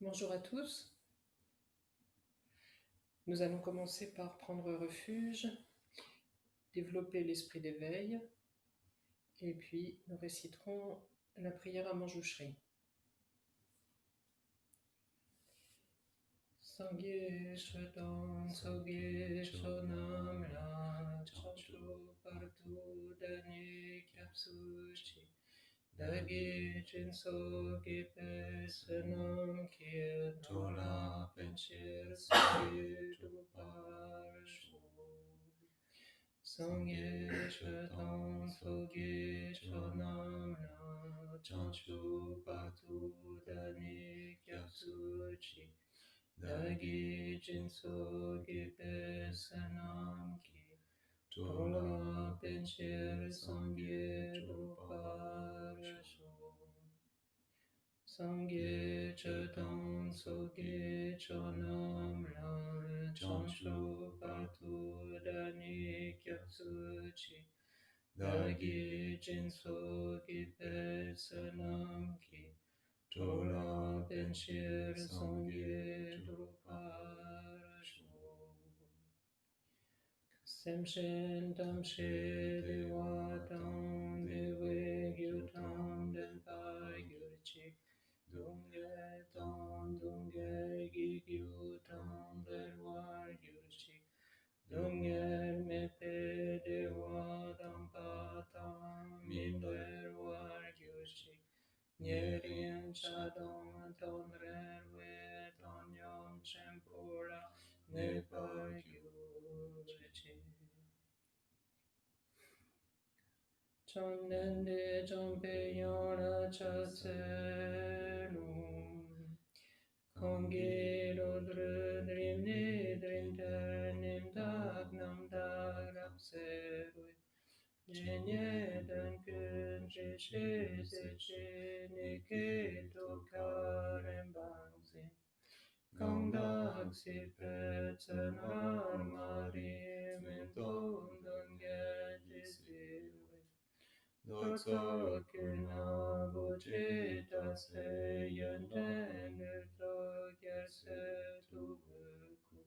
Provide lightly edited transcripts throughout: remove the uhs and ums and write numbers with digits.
Bonjour à tous. Nous allons commencer par prendre refuge, développer l'esprit d'éveil, et puis nous réciterons la prière à manjoucherie. Sangye Shadam Sogye Shonam La Chanchu Partu Dani Kyapsuchi Dagi Jinso Gipe Senam Kye Tola Penchir Sangye Druparshu Sangye Shadam Sogye Shonam La Chanchu Partu Dani Kyapsuchi Dagi Jinso Gipe Sanam Ki Tola Penchir Sangye Druparasho Sangye Chadam Sogye Chonam La Chanshu Patu Dani Kyapsuchi Dagi Jinso Gipe Sanam Ki Tola Penchir Sangye Druparasho Semshen Tamshe Dewatam Dewe Gyutam Denpai Gyurchik Dungye Tam Dungye Gyutam Delwar Gyurchik Dungye Mepe Dewadam Patam Mindelwar Gyurchik Nyerim Chadong Tonrer Wetanyam Chempura Nepal Gyurchik Chonende Chompe Yona Chaselum Kongi Lodre Drimni Drimter Nimdag Namdag Rapserui Jenye Dankun Jishe Seche Nike Tokarem Bangsi Kongdag Sipretsen Armari Mentom Dongye Jisirwe Dotsokina Bojita Se Yenten Gerse Tubeku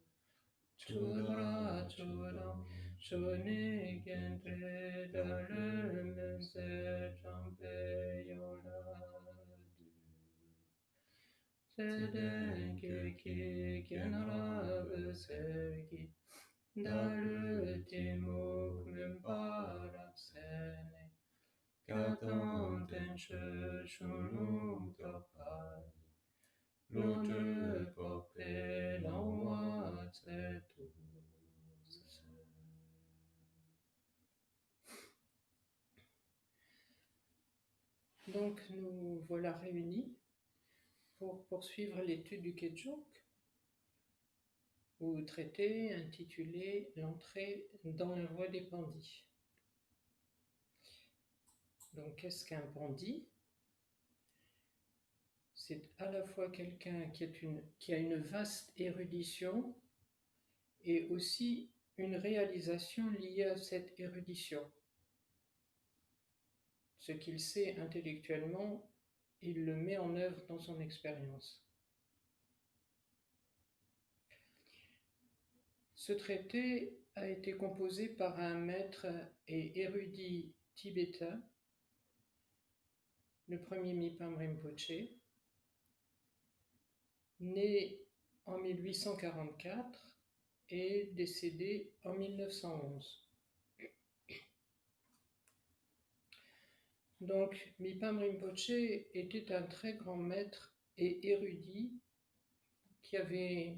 Chudra Chudam Shuni Gentre Dalem Se Champe Yoladu Seden Kiki Genara Sergi Dalu Timuk Mimparap Sene Katan Tenche Shunum Topal L'autre popé l'envoie tous. Donc nous voilà réunis pour poursuivre l'étude du Quechuk, ou traité intitulé L'entrée dans la voie des pandits. Donc qu'est-ce qu'un pandit ? C'est à la fois quelqu'un qui a une vaste érudition et aussi une réalisation liée à cette érudition. Ce qu'il sait intellectuellement, il le met en œuvre dans son expérience. Ce traité a été composé par un maître et érudit tibétain, le premier Mipam Rinpoché, né en 1844 et décédé en 1911. Donc, Mipam Rinpoché était un très grand maître et érudit qui avait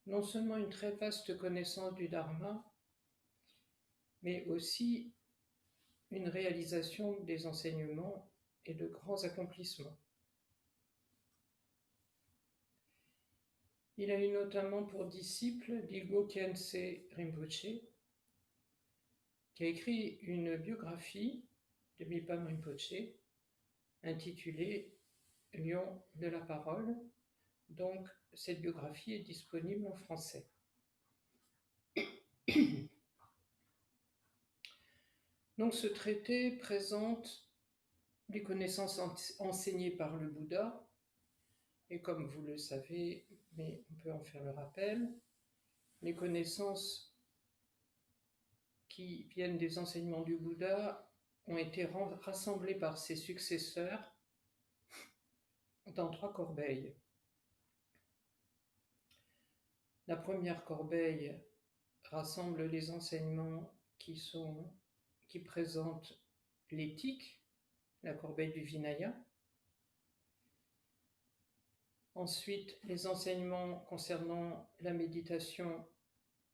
non seulement une très vaste connaissance du Dharma, mais aussi une réalisation des enseignements et de grands accomplissements. Il a eu notamment pour disciple Dilgo Khyentse Rinpoché, qui a écrit une biographie de Mipam Rinpoché intitulée Lion de la parole. Donc, cette biographie est disponible en français. Donc, ce traité présente les connaissances enseignées par le Bouddha Et comme vous le savez, mais on peut en faire le rappel, les connaissances qui viennent des enseignements du Bouddha ont été rassemblées par ses successeurs dans 3 corbeilles. La première corbeille rassemble les enseignements qui présentent l'éthique, la corbeille du Vinaya. Ensuite, les enseignements concernant la méditation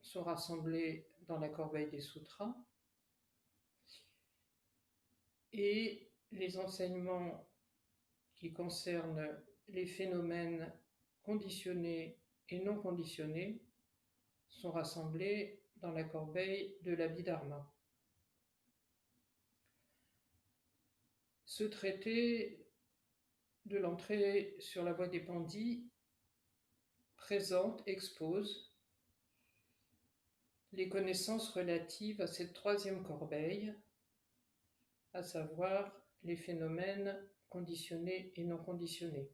sont rassemblés dans la corbeille des sutras. Et les enseignements qui concernent les phénomènes conditionnés et non conditionnés sont rassemblés dans la corbeille de l'Abhidharma. Ce traité de l'entrée sur la voie des pandits expose les connaissances relatives à cette 3e corbeille, à savoir les phénomènes conditionnés et non conditionnés.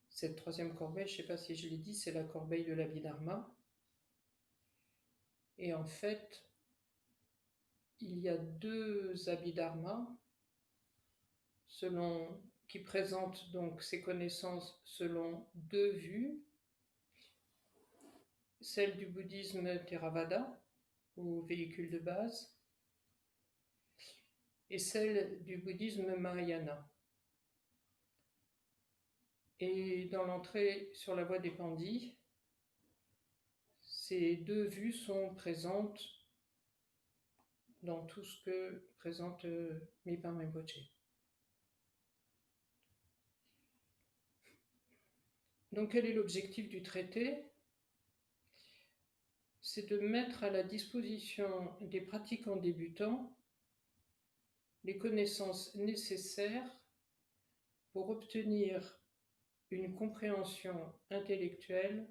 Cette 3e corbeille, je ne sais pas si je l'ai dit, c'est la corbeille de l'Abhidharma. Et en fait, il y a 2 Abhidharmas qui présentent donc ces connaissances selon 2 vues. Celle du bouddhisme Theravada, ou véhicule de base, et celle du bouddhisme Mahayana. Et dans l'entrée sur la voie des pandits, ces 2 vues sont présentes dans tout ce que présente Mipam Rinpoché. Donc quel est l'objectif du traité ? C'est de mettre à la disposition des pratiquants débutants les connaissances nécessaires pour obtenir une compréhension intellectuelle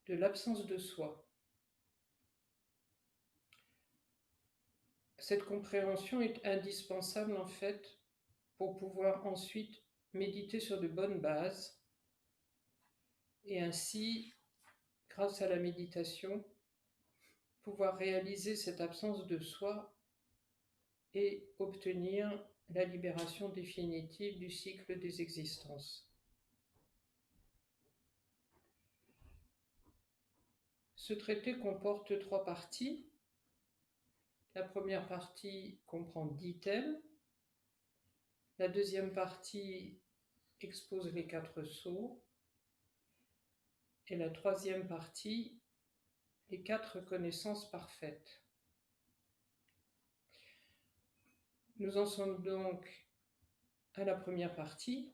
de l'absence de soi. Cette compréhension est indispensable en fait pour pouvoir ensuite méditer sur de bonnes bases et ainsi, grâce à la méditation, pouvoir réaliser cette absence de soi et obtenir la libération définitive du cycle des existences. Ce traité comporte 3 parties. La première partie comprend 10 thèmes. La deuxième partie expose les 4 sceaux. Et la troisième partie, les 4 connaissances parfaites. Nous en sommes donc à la première partie.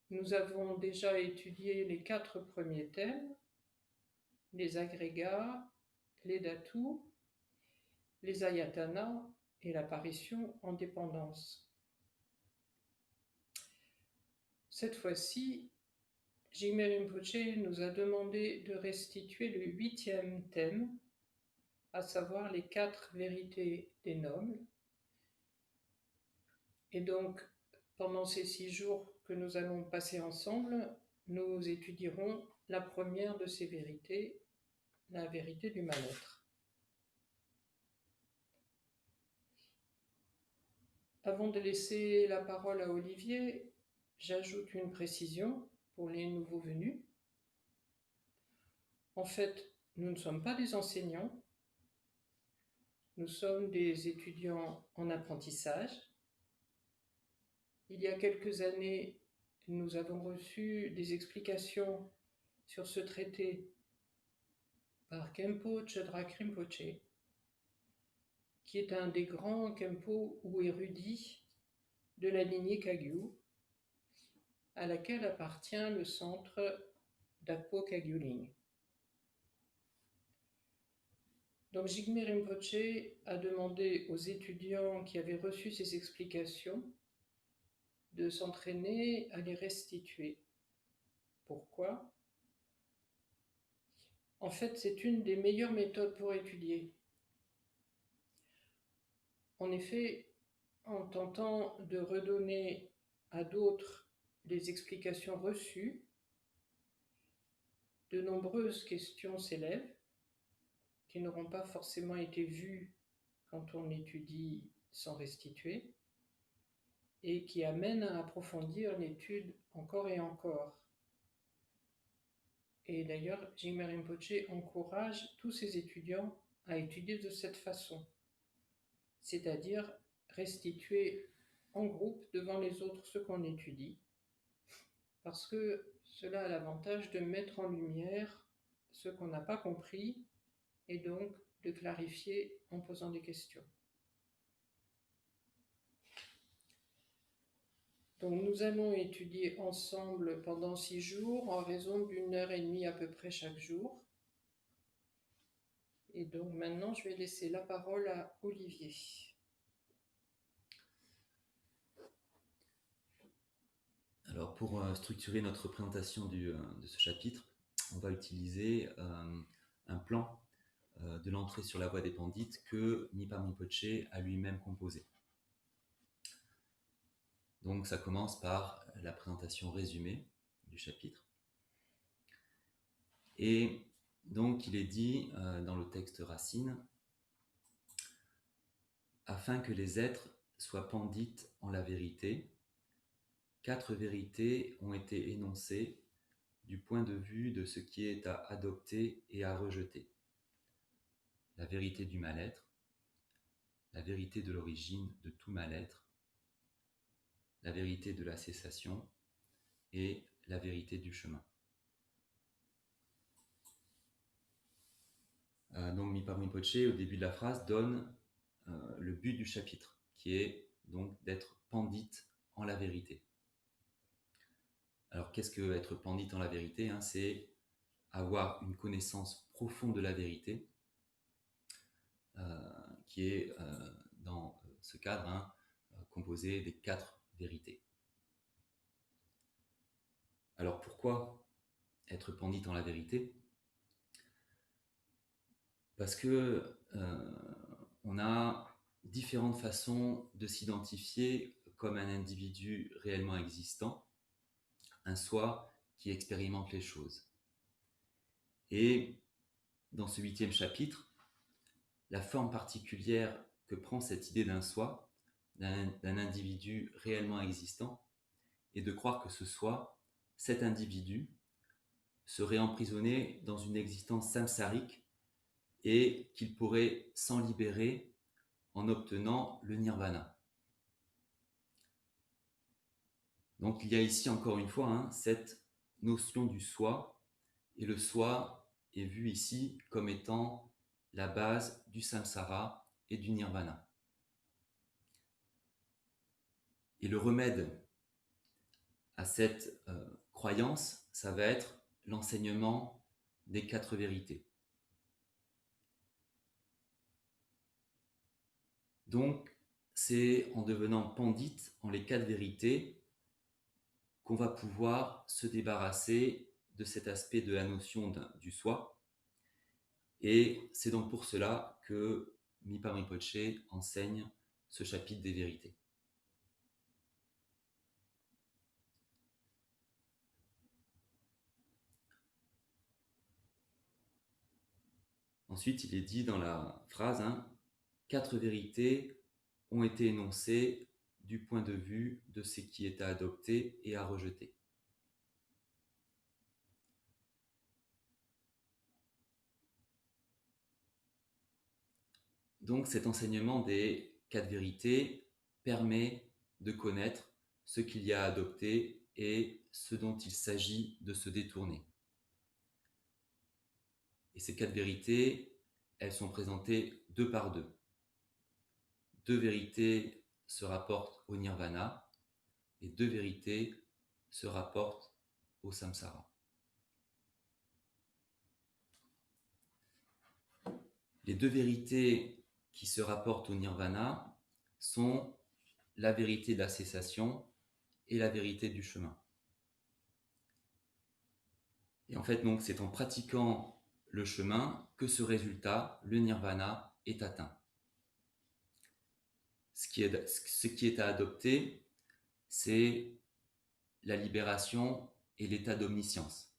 Nous avons déjà étudié les 4 premiers thèmes, les agrégats, les dhatus, les ayatanas et l'apparition en dépendance. Cette fois-ci, Jigme Rinpoché nous a demandé de restituer le 8e thème, à savoir les 4 vérités des nobles. Et donc, pendant ces 6 jours que nous allons passer ensemble, nous étudierons la première de ces vérités, la vérité du mal-être. Avant de laisser la parole à Olivier, j'ajoute une précision pour les nouveaux venus. En fait, nous ne sommes pas des enseignants, nous sommes des étudiants en apprentissage. Il y a quelques années, nous avons reçu des explications sur ce traité par Khenpo Chödrak Rinpoché, qui est un des grands Khenpo ou érudits de la lignée Kagyu, à laquelle appartient le centre d'Akpo Kagyu-Ling. Donc Jigme Rinpoché a demandé aux étudiants qui avaient reçu ces explications de s'entraîner à les restituer. Pourquoi ? En fait, c'est une des meilleures méthodes pour étudier. En effet, en tentant de redonner à d'autres les explications reçues, de nombreuses questions s'élèvent qui n'auront pas forcément été vues quand on étudie sans restituer et qui amènent à approfondir l'étude encore et encore. Et d'ailleurs, Jigme Rinpoche encourage tous ses étudiants à étudier de cette façon, c'est-à-dire restituer en groupe devant les autres ce qu'on étudie, parce que cela a l'avantage de mettre en lumière ce qu'on n'a pas compris et donc de clarifier en posant des questions. Donc nous allons étudier ensemble pendant 6 jours en raison d'1h30 à peu près chaque jour. Et donc maintenant je vais laisser la parole à Olivier. Alors pour structurer notre présentation de ce chapitre, on va utiliser un plan de l'entrée sur la voie des Pandits que Mipa Rinpoche a lui-même composé. Donc ça commence par la présentation résumée du chapitre. Et donc il est dit dans le texte racine, afin que les êtres soient pandits en la vérité, 4 vérités ont été énoncées du point de vue de ce qui est à adopter et à rejeter. La vérité du mal-être, la vérité de l'origine de tout mal-être, la vérité de la cessation et la vérité du chemin. Donc Mipa Rinpoche, au début de la phrase, donne le but du chapitre, qui est donc d'être pandit en la vérité. Alors qu'est-ce que être pandit en la vérité, hein? C'est avoir une connaissance profonde de la vérité, qui est dans ce cadre composé des 4 vérités. Alors pourquoi être pandit en la vérité? Parce que on a différentes façons de s'identifier comme un individu réellement existant, un soi qui expérimente les choses. Et dans ce 8e chapitre, la forme particulière que prend cette idée d'un soi, d'un individu réellement existant, est de croire que ce soi, cet individu, serait emprisonné dans une existence samsarique et qu'il pourrait s'en libérer en obtenant le nirvana. Donc il y a ici encore une fois cette notion du soi, et le soi est vu ici comme étant la base du samsara et du nirvana. Et le remède à cette croyance, ça va être l'enseignement des 4 vérités. Donc, c'est en devenant pandit en les 4 vérités qu'on va pouvoir se débarrasser de cet aspect de la notion du soi. Et c'est donc pour cela que Mipa Rinpoche enseigne ce chapitre des vérités. Ensuite, il est dit dans la phrase, 4 vérités ont été énoncées du point de vue de ce qui est à adopter et à rejeter. Donc cet enseignement des 4 vérités permet de connaître ce qu'il y a à adopter et ce dont il s'agit de se détourner. Et ces 4 vérités, elles sont présentées 2 par 2. 2 vérités se rapportent au nirvana et 2 vérités se rapportent au samsara. Les 2 vérités qui se rapportent au nirvana sont la vérité de la cessation et la vérité du chemin. Et en fait, donc, c'est en pratiquant le chemin que ce résultat, le nirvana, est atteint. Ce qui est à adopter, c'est la libération et l'état d'omniscience.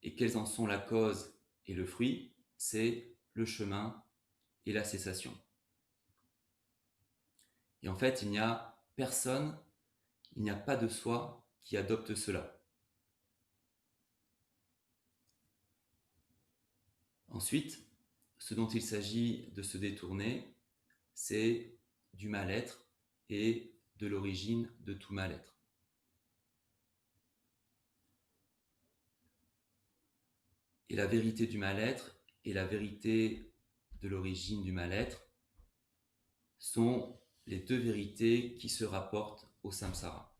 Et quelles en sont la cause et le fruit? C'est le chemin et la cessation. Et en fait, il n'y a personne, il n'y a pas de soi qui adopte cela. Ensuite, ce dont il s'agit de se détourner, c'est du mal-être et de l'origine de tout mal-être. Et la vérité du mal-être et la vérité de l'origine du mal-être sont les deux vérités qui se rapportent au samsara.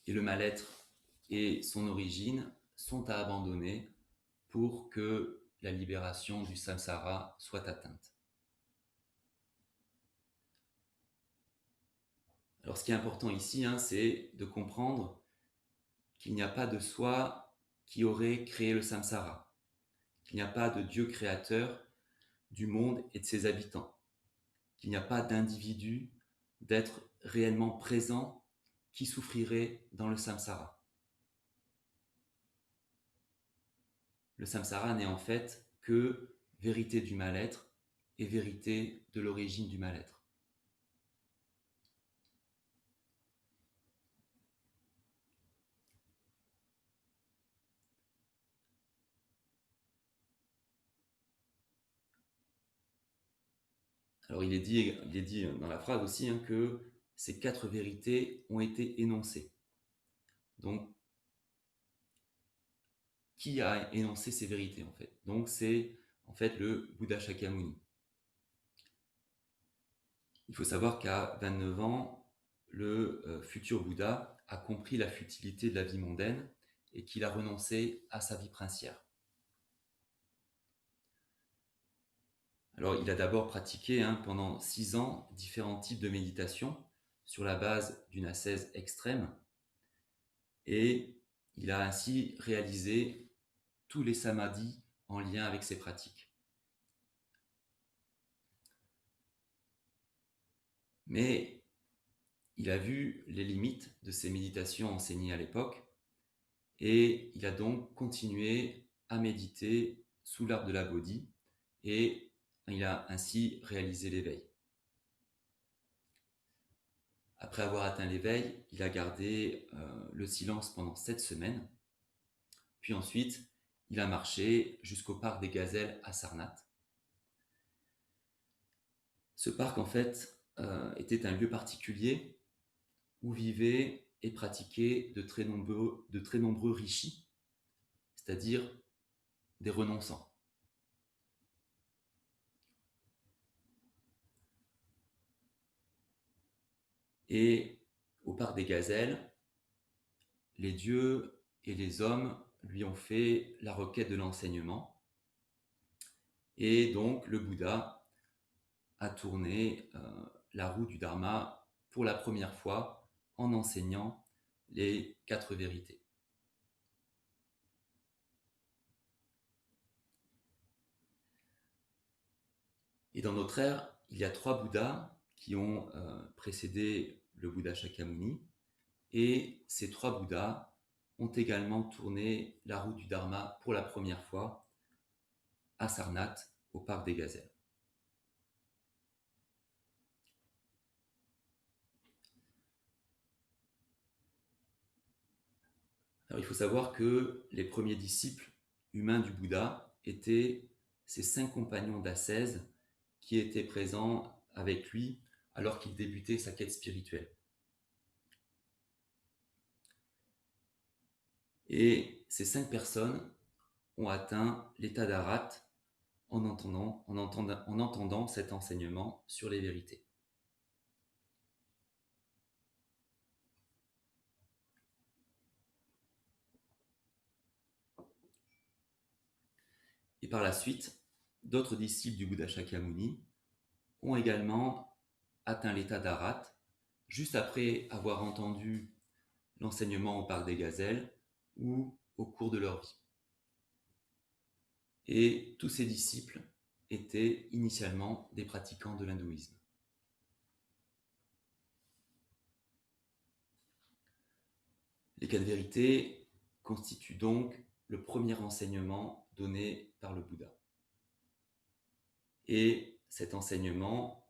Et le mal-être et son origine sont à abandonner pour que la libération du samsara soit atteinte. Alors ce qui est important ici, c'est de comprendre qu'il n'y a pas de soi qui aurait créé le samsara, qu'il n'y a pas de Dieu créateur du monde et de ses habitants, qu'il n'y a pas d'individu, d'être réellement présent qui souffrirait dans le samsara. Le samsara n'est en fait que vérité du mal-être et vérité de l'origine du mal-être. Alors il est dit dans la phrase aussi que ces 4 vérités ont été énoncées. Donc, qui a énoncé ces vérités en fait? Donc c'est en fait le Bouddha Shakyamuni. Il faut savoir qu'à 29 ans, le futur Bouddha a compris la futilité de la vie mondaine et qu'il a renoncé à sa vie princière. Alors, il a d'abord pratiqué pendant 6 ans différents types de méditation sur la base d'une ascèse extrême et il a ainsi réalisé tous les samadhis en lien avec ses pratiques. Mais il a vu les limites de ces méditations enseignées à l'époque et il a donc continué à méditer sous l'arbre de la Bodhi et il a ainsi réalisé l'éveil. Après avoir atteint l'éveil, il a gardé le silence pendant 7 semaines. Puis ensuite, il a marché jusqu'au parc des Gazelles à Sarnath. Ce parc, en fait, était un lieu particulier où vivaient et pratiquaient de très nombreux rishis, c'est-à-dire des renonçants. Et au parc des Gazelles, les dieux et les hommes lui ont fait la requête de l'enseignement. Et donc, le Bouddha a tourné la roue du Dharma pour la première fois en enseignant les 4 vérités. Et dans notre ère, il y a 3 Bouddhas qui ont précédé le Bouddha Shakyamuni. Et ces 3 Bouddhas ont également tourné la roue du Dharma pour la première fois à Sarnath, au parc des Gazelles. Alors, il faut savoir que les premiers disciples humains du Bouddha étaient ces 5 compagnons d'ascèse qui étaient présents avec lui alors qu'il débutait sa quête spirituelle. Et ces 5 personnes ont atteint l'état d'Arat en entendant cet enseignement sur les vérités. Et par la suite, d'autres disciples du Bouddha Shakyamuni ont également atteint l'état d'Arat juste après avoir entendu l'enseignement au parc des Gazelles ou au cours de leur vie. Et tous ces disciples étaient initialement des pratiquants de l'hindouisme. Les quatre vérités constituent donc le premier enseignement donné par le Bouddha. Et cet enseignement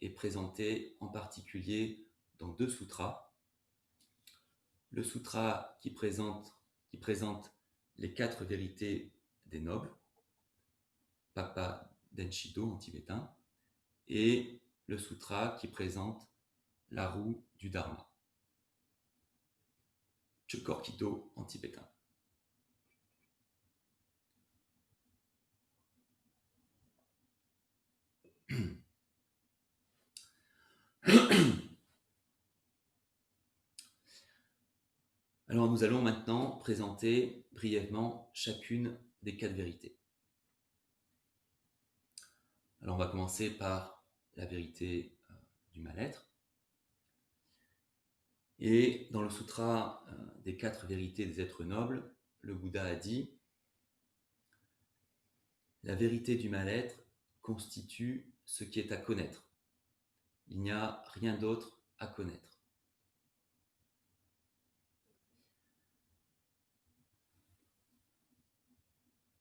est présenté en particulier dans deux sutras. Le sutra qui présente les quatre vérités des nobles, Papa Denshido en tibétain, et le sutra qui présente la roue du Dharma, Chukorkido en tibétain. Alors nous allons maintenant présenter brièvement chacune des quatre vérités. Alors on va commencer par la vérité du mal-être. Et dans le sutra des quatre vérités des êtres nobles, le Bouddha a dit « La vérité du mal-être constitue ce qui est à connaître. Il n'y a rien d'autre à connaître. »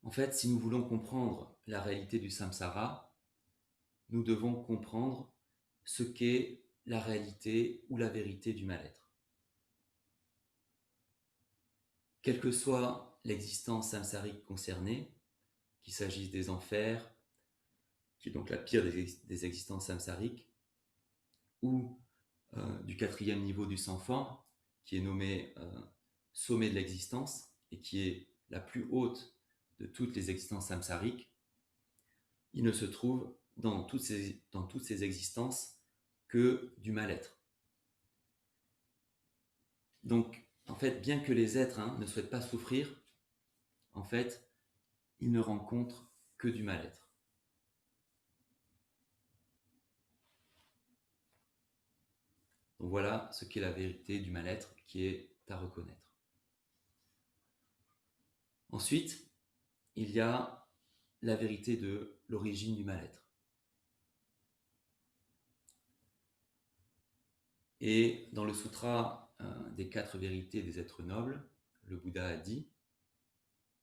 En fait, si nous voulons comprendre la réalité du samsara, nous devons comprendre ce qu'est la réalité ou la vérité du mal-être. Quelle que soit l'existence samsarique concernée, qu'il s'agisse des enfers, qui est donc la pire des existences samsariques, ou du quatrième niveau du sans-forme, qui est nommé sommet de l'existence, et qui est la plus haute de toutes les existences samsariques, il ne se trouve dans toutes ces existences que du mal-être. Donc, en fait, bien que les êtres ne souhaitent pas souffrir, en fait, ils ne rencontrent que du mal-être. Donc voilà ce qu'est la vérité du mal-être qui est à reconnaître. Ensuite, il y a la vérité de l'origine du mal-être. Et dans le sutra des quatre vérités des êtres nobles, le Bouddha a dit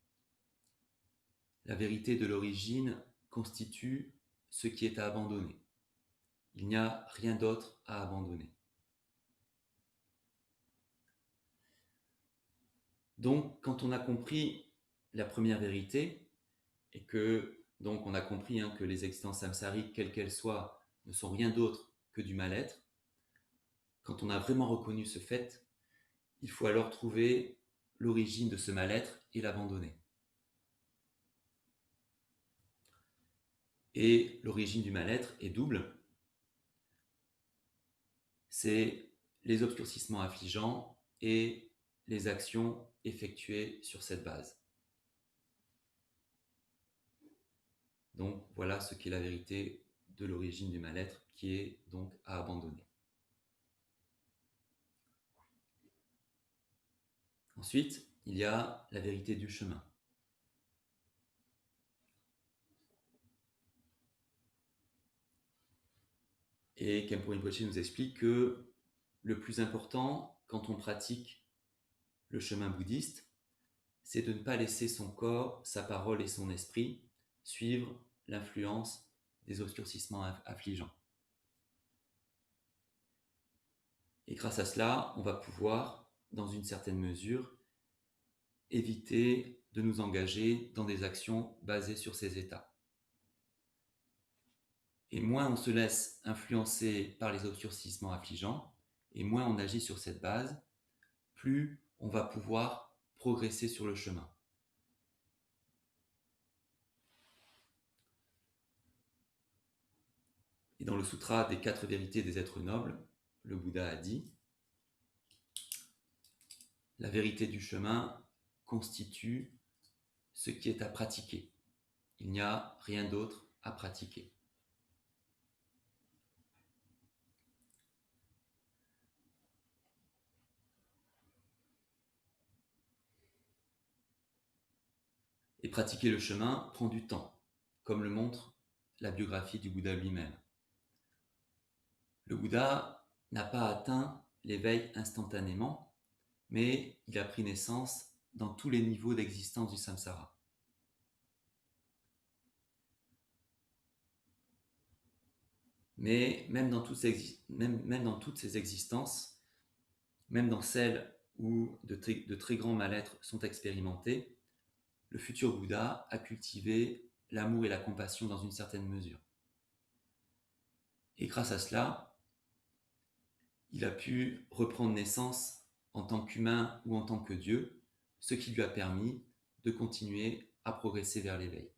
« La vérité de l'origine constitue ce qui est à abandonner. Il n'y a rien d'autre à abandonner. » Donc, quand on a compris la première vérité, et que donc on a compris que les existences samsariques, quelles qu'elles soient, ne sont rien d'autre que du mal-être, quand on a vraiment reconnu ce fait, il faut alors trouver l'origine de ce mal-être et l'abandonner. Et l'origine du mal-être est double. C'est les obscurcissements affligeants et les actions effectuées sur cette base. Donc voilà ce qu'est la vérité de l'origine du mal-être qui est donc à abandonner. Ensuite, il y a la vérité du chemin. Et Khenpo Rinpoche nous explique que le plus important quand on pratique le chemin bouddhiste, c'est de ne pas laisser son corps, sa parole et son esprit suivre l'influence des obscurcissements affligeants. Et grâce à cela, on va pouvoir, dans une certaine mesure, éviter de nous engager dans des actions basées sur ces états. Et moins on se laisse influencer par les obscurcissements affligeants, et moins on agit sur cette base, plus on va pouvoir progresser sur le chemin. Et dans le sutra des quatre vérités des êtres nobles, le Bouddha a dit « La vérité du chemin constitue ce qui est à pratiquer. Il n'y a rien d'autre à pratiquer. » Et pratiquer le chemin prend du temps, comme le montre la biographie du Bouddha lui-même. Le Bouddha n'a pas atteint l'éveil instantanément, mais il a pris naissance dans tous les niveaux d'existence du samsara. Mais même dans toutes ces existences, même dans celles où de très grands mal-êtres sont expérimentés, le futur Bouddha a cultivé l'amour et la compassion dans une certaine mesure. Et grâce à cela, il a pu reprendre naissance en tant qu'humain ou en tant que Dieu, ce qui lui a permis de continuer à progresser vers l'éveil.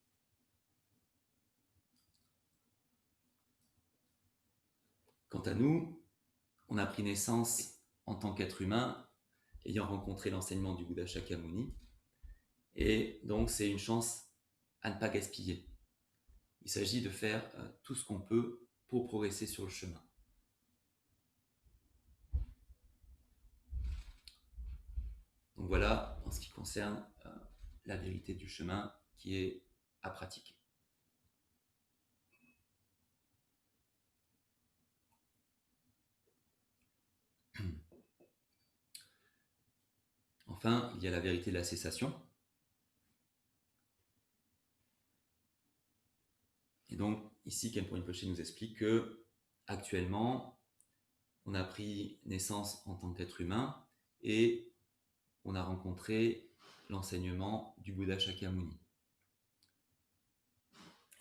Quant à nous, on a pris naissance en tant qu'être humain, ayant rencontré l'enseignement du Bouddha Shakyamuni, et donc c'est une chance à ne pas gaspiller. Il s'agit de faire tout ce qu'on peut pour progresser sur le chemin. Donc voilà, en ce qui concerne la vérité du chemin qui est à pratiquer. Enfin, il y a la vérité de la cessation. Et donc, ici, Khenpo Rinpoche nous explique que actuellement, on a pris naissance en tant qu'être humain et on a rencontré l'enseignement du Bouddha Shakyamuni.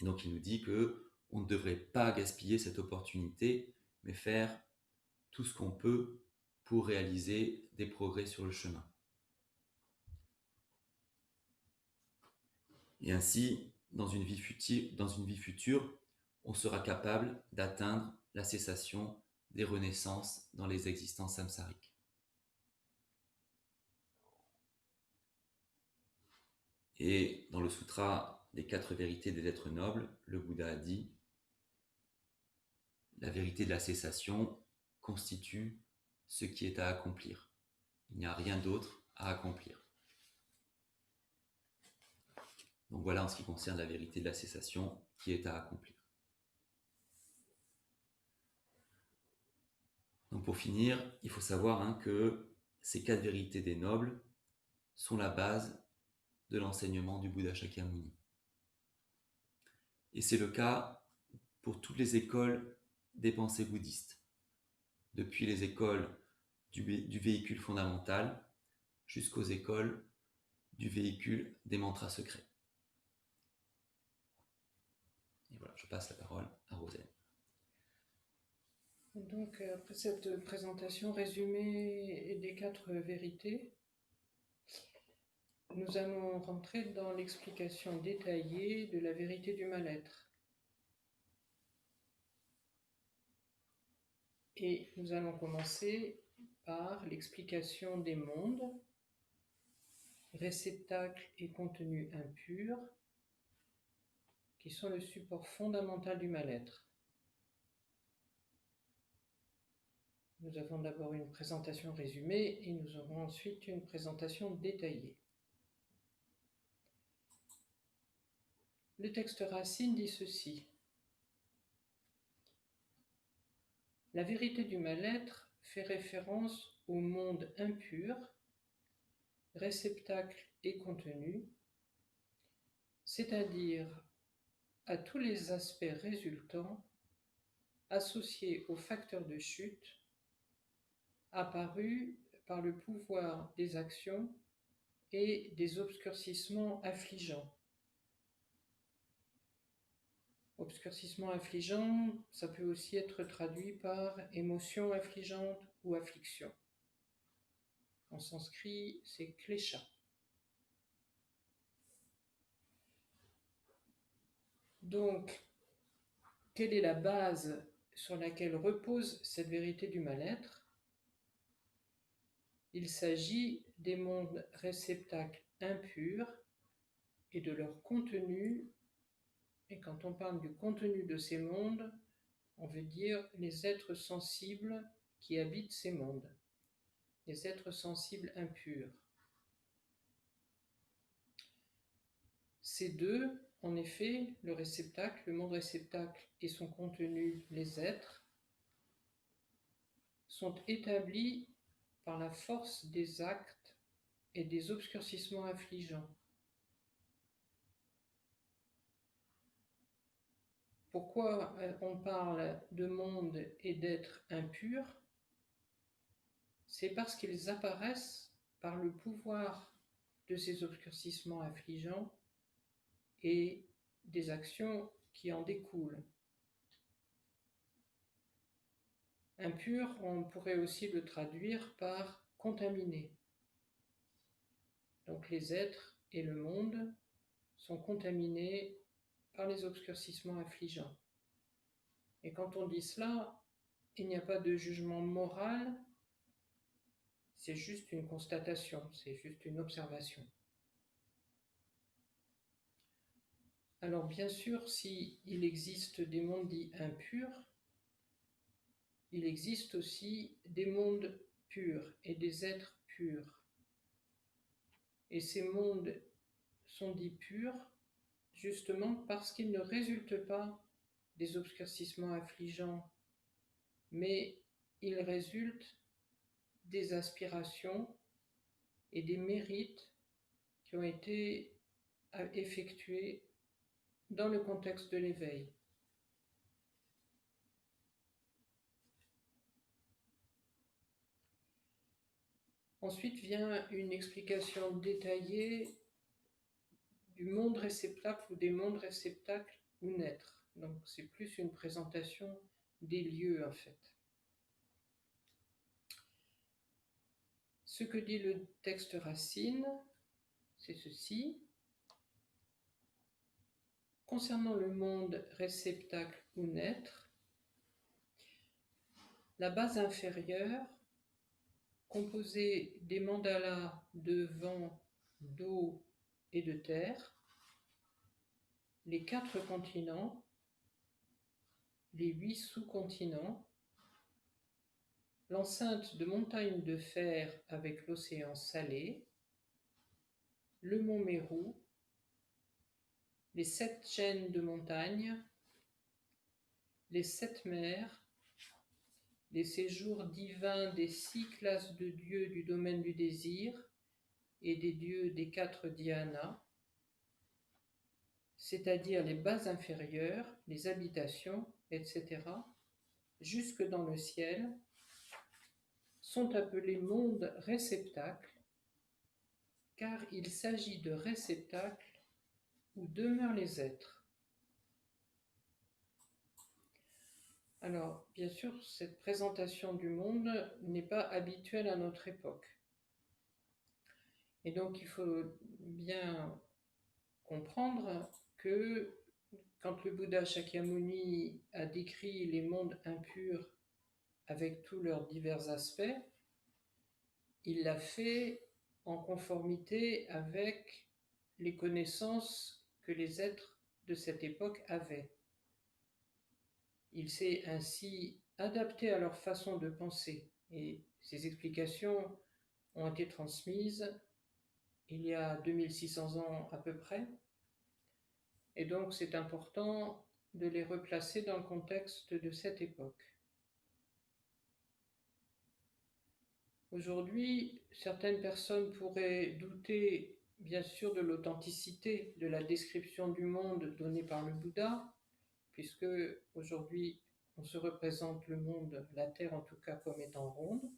Et donc, il nous dit que on ne devrait pas gaspiller cette opportunité, mais faire tout ce qu'on peut pour réaliser des progrès sur le chemin. Et ainsi, dans une vie future, on sera capable d'atteindre la cessation des renaissances dans les existences samsariques. Et dans le sutra des 4 vérités des êtres nobles, le Bouddha a dit « La vérité de la cessation constitue ce qui est à accomplir. Il n'y a rien d'autre à accomplir. » Donc voilà en ce qui concerne la vérité de la cessation qui est à accomplir. Donc pour finir, il faut savoir que ces 4 vérités des nobles sont la base de l'enseignement du Bouddha Shakyamuni. Et c'est le cas pour toutes les écoles des pensées bouddhistes, depuis les écoles du véhicule fondamental jusqu'aux écoles du véhicule des mantras secrets. Et voilà, je passe la parole à Rosaine. Donc, après cette présentation résumée des 4 vérités, nous allons rentrer dans l'explication détaillée de la vérité du mal-être. Et nous allons commencer par l'explication des mondes, réceptacles et contenus impurs, qui sont le support fondamental du mal-être. Nous avons d'abord une présentation résumée et nous aurons ensuite une présentation détaillée. Le texte racine dit ceci. La vérité du mal-être fait référence au monde impur, réceptacle et contenu, c'est-à-dire à tous les aspects résultants associés aux facteurs de chute apparus par le pouvoir des actions et des obscurcissements affligeants. Obscurcissement affligeant, ça peut aussi être traduit par émotion affligeante ou affliction. En sanskrit, c'est klesha. Donc, quelle est la base sur laquelle repose cette vérité du mal-être? Il s'agit des mondes réceptacles impurs et de leur contenu. Et quand on parle du contenu de ces mondes, on veut dire les êtres sensibles qui habitent ces mondes, les êtres sensibles impurs. Ces deux, en effet, le réceptacle, le monde réceptacle et son contenu, les êtres, sont établis par la force des actes et des obscurcissements affligeants. Pourquoi on parle de monde et d'êtres impurs? C'est parce qu'ils apparaissent par le pouvoir de ces obscurcissements affligeants et des actions qui en découlent. Impur, on pourrait aussi le traduire par contaminé. Donc les êtres et le monde sont contaminés par les obscurcissements affligeants. Et quand on dit cela, il n'y a pas de jugement moral, c'est juste une constatation, c'est juste une observation. Alors bien sûr, s'il existe des mondes dits impurs, il existe aussi des mondes purs et des êtres purs. Et ces mondes sont dits purs justement parce qu'ils ne résultent pas des obscurcissements affligeants, mais ils résultent des aspirations et des mérites qui ont été effectués dans le contexte de l'éveil. Ensuite vient une explication détaillée du monde réceptacle ou des mondes réceptacles ou naître. Donc c'est plus une présentation des lieux en fait. Ce que dit le texte Racine, c'est ceci. Concernant le monde réceptacle ou naître, la base inférieure, composée des mandalas de vent, d'eau et de terre, les 4 continents, les 8 sous-continents, l'enceinte de montagnes de fer avec l'océan salé, le mont Mérou, les 7 chaînes de montagnes, les 7 mers, les séjours divins des 6 classes de dieux du domaine du désir et des dieux des 4 dhyānas, c'est-à-dire les bases inférieures, les habitations, etc., jusque dans le ciel, sont appelés mondes réceptacles, car il s'agit de réceptacles où demeurent les êtres. Alors, bien sûr, cette présentation du monde n'est pas habituelle à notre époque. Et donc, il faut bien comprendre que quand le Bouddha Shakyamuni a décrit les mondes impurs avec tous leurs divers aspects, il l'a fait en conformité avec les connaissances que les êtres de cette époque avaient. Il s'est ainsi adapté à leur façon de penser et ces explications ont été transmises il y a 2600 ans à peu près, et donc c'est important de les replacer dans le contexte de cette époque. Aujourd'hui, certaines personnes pourraient douter bien sûr de l'authenticité de la description du monde donnée par le Bouddha, puisque aujourd'hui on se représente le monde, la Terre en tout cas, comme étant ronde.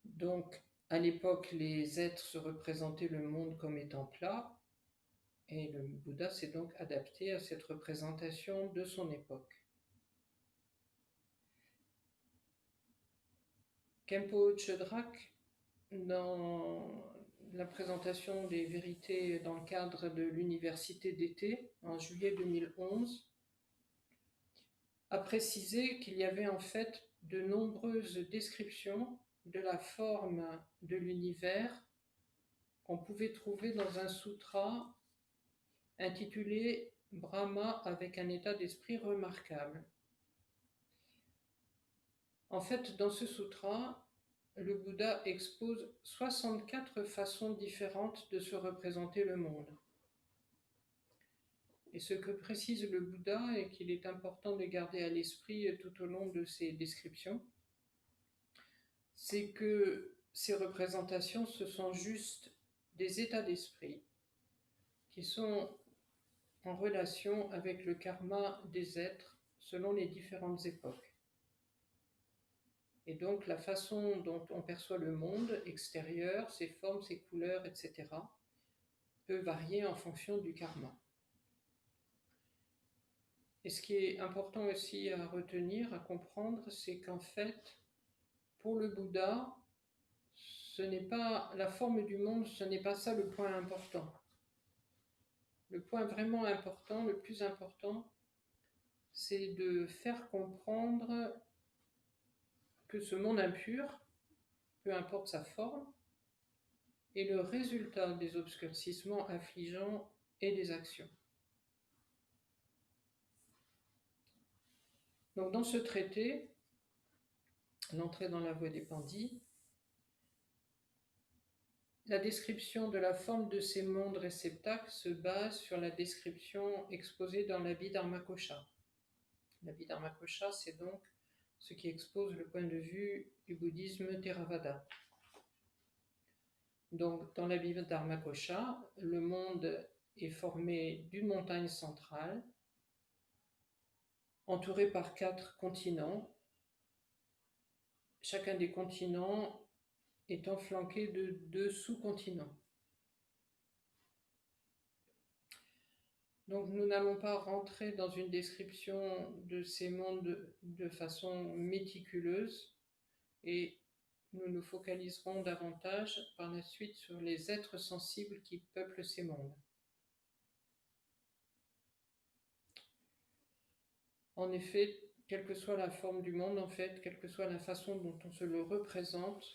Donc à l'époque, les êtres se représentaient le monde comme étant plat, et le Bouddha s'est donc adapté à cette représentation de son époque. Khenpo Chodrak, dans la présentation des vérités dans le cadre de l'université d'été en juillet 2011, a précisé qu'il y avait en fait de nombreuses descriptions de la forme de l'univers qu'on pouvait trouver dans un sutra intitulé Brahma avec un état d'esprit remarquable. En fait, dans ce sutra, le Bouddha expose 64 façons différentes de se représenter le monde. Et ce que précise le Bouddha et qu'il est important de garder à l'esprit tout au long de ses descriptions, c'est que ces représentations, ce sont juste des états d'esprit qui sont en relation avec le karma des êtres selon les différentes époques. Et donc la façon dont on perçoit le monde extérieur, ses formes, ses couleurs, etc., peut varier en fonction du karma. Et ce qui est important aussi à retenir, à comprendre, c'est qu'en fait, pour le Bouddha, ce n'est pas la forme du monde, ce n'est pas ça le point important. Le point vraiment important, le plus important, c'est de faire comprendre que ce monde impur, peu importe sa forme, est le résultat des obscurcissements affligeants et des actions. Donc dans ce traité, l'entrée dans la voie des pandits, la description de la forme de ces mondes réceptacles se base sur la description exposée dans l'Abhidharmakosha. L'Abhidharmakosha, c'est donc ce qui expose le point de vue du bouddhisme Theravada. Donc, dans l'Abhidharmakosha, le monde est formé d'une montagne centrale, entourée par 4 continents. Chacun des continents étant flanqué de 2 sous-continents. Donc nous n'allons pas rentrer dans une description de ces mondes de façon méticuleuse et nous nous focaliserons davantage par la suite sur les êtres sensibles qui peuplent ces mondes. En effet, quelle que soit la forme du monde, en fait, quelle que soit la façon dont on se le représente,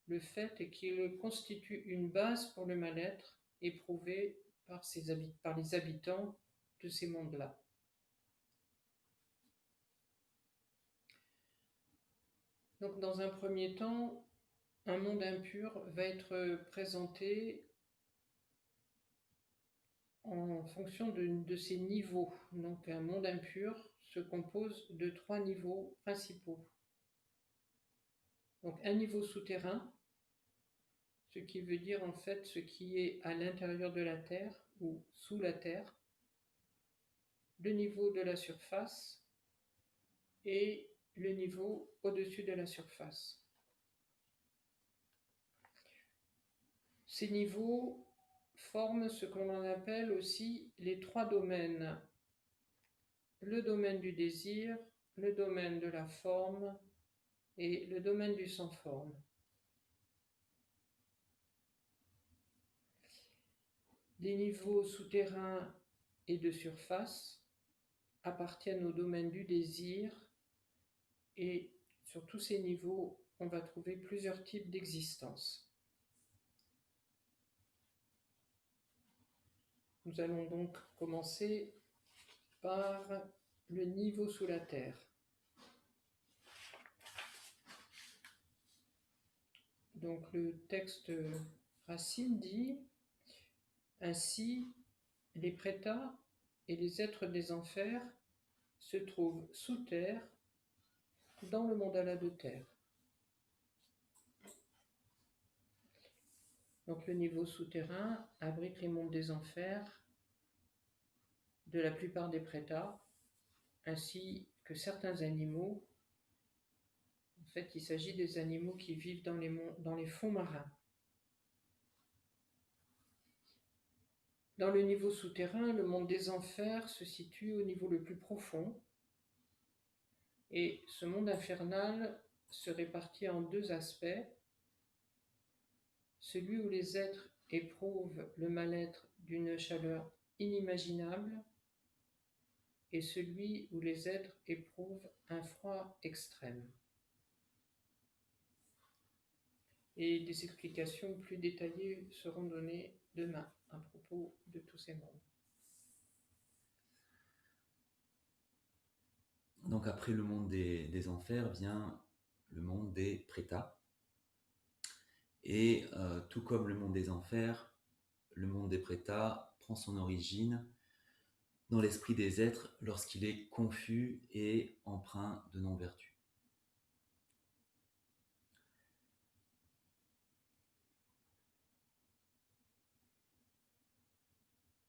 le fait est qu'il constitue une base pour le mal-être éprouvé par les habitants de ces mondes-là. Donc, dans un premier temps, un monde impur va être présenté en fonction de ses niveaux. Donc, un monde impur se compose de 3 niveaux principaux. Donc, un niveau souterrain, ce qui veut dire en fait ce qui est à l'intérieur de la Terre ou sous la Terre, le niveau de la surface et le niveau au-dessus de la surface. Ces niveaux forment ce que l'on appelle aussi les 3 domaines. Le domaine du désir, le domaine de la forme et le domaine du sans forme. Les niveaux souterrains et de surface appartiennent au domaine du désir et sur tous ces niveaux, on va trouver plusieurs types d'existence. Nous allons donc commencer par le niveau sous la terre. Donc le texte racine dit « Ainsi, les prétas et les êtres des enfers se trouvent sous terre dans le mandala de terre. » Donc le niveau souterrain abrite les mondes des enfers de la plupart des prétas, ainsi que certains animaux. En fait, il s'agit des animaux qui vivent dans les fonds marins. Dans le niveau souterrain, le monde des enfers se situe au niveau le plus profond, et ce monde infernal se répartit en 2 aspects. Celui où les êtres éprouvent le mal-être d'une chaleur inimaginable et celui où les êtres éprouvent un froid extrême. Et des explications plus détaillées seront données demain à propos de tous ces mondes. Donc après le monde des enfers vient le monde des prétas. Et tout comme le monde des enfers, le monde des prétas prend son origine dans l'esprit des êtres lorsqu'il est confus et empreint de non-vertu.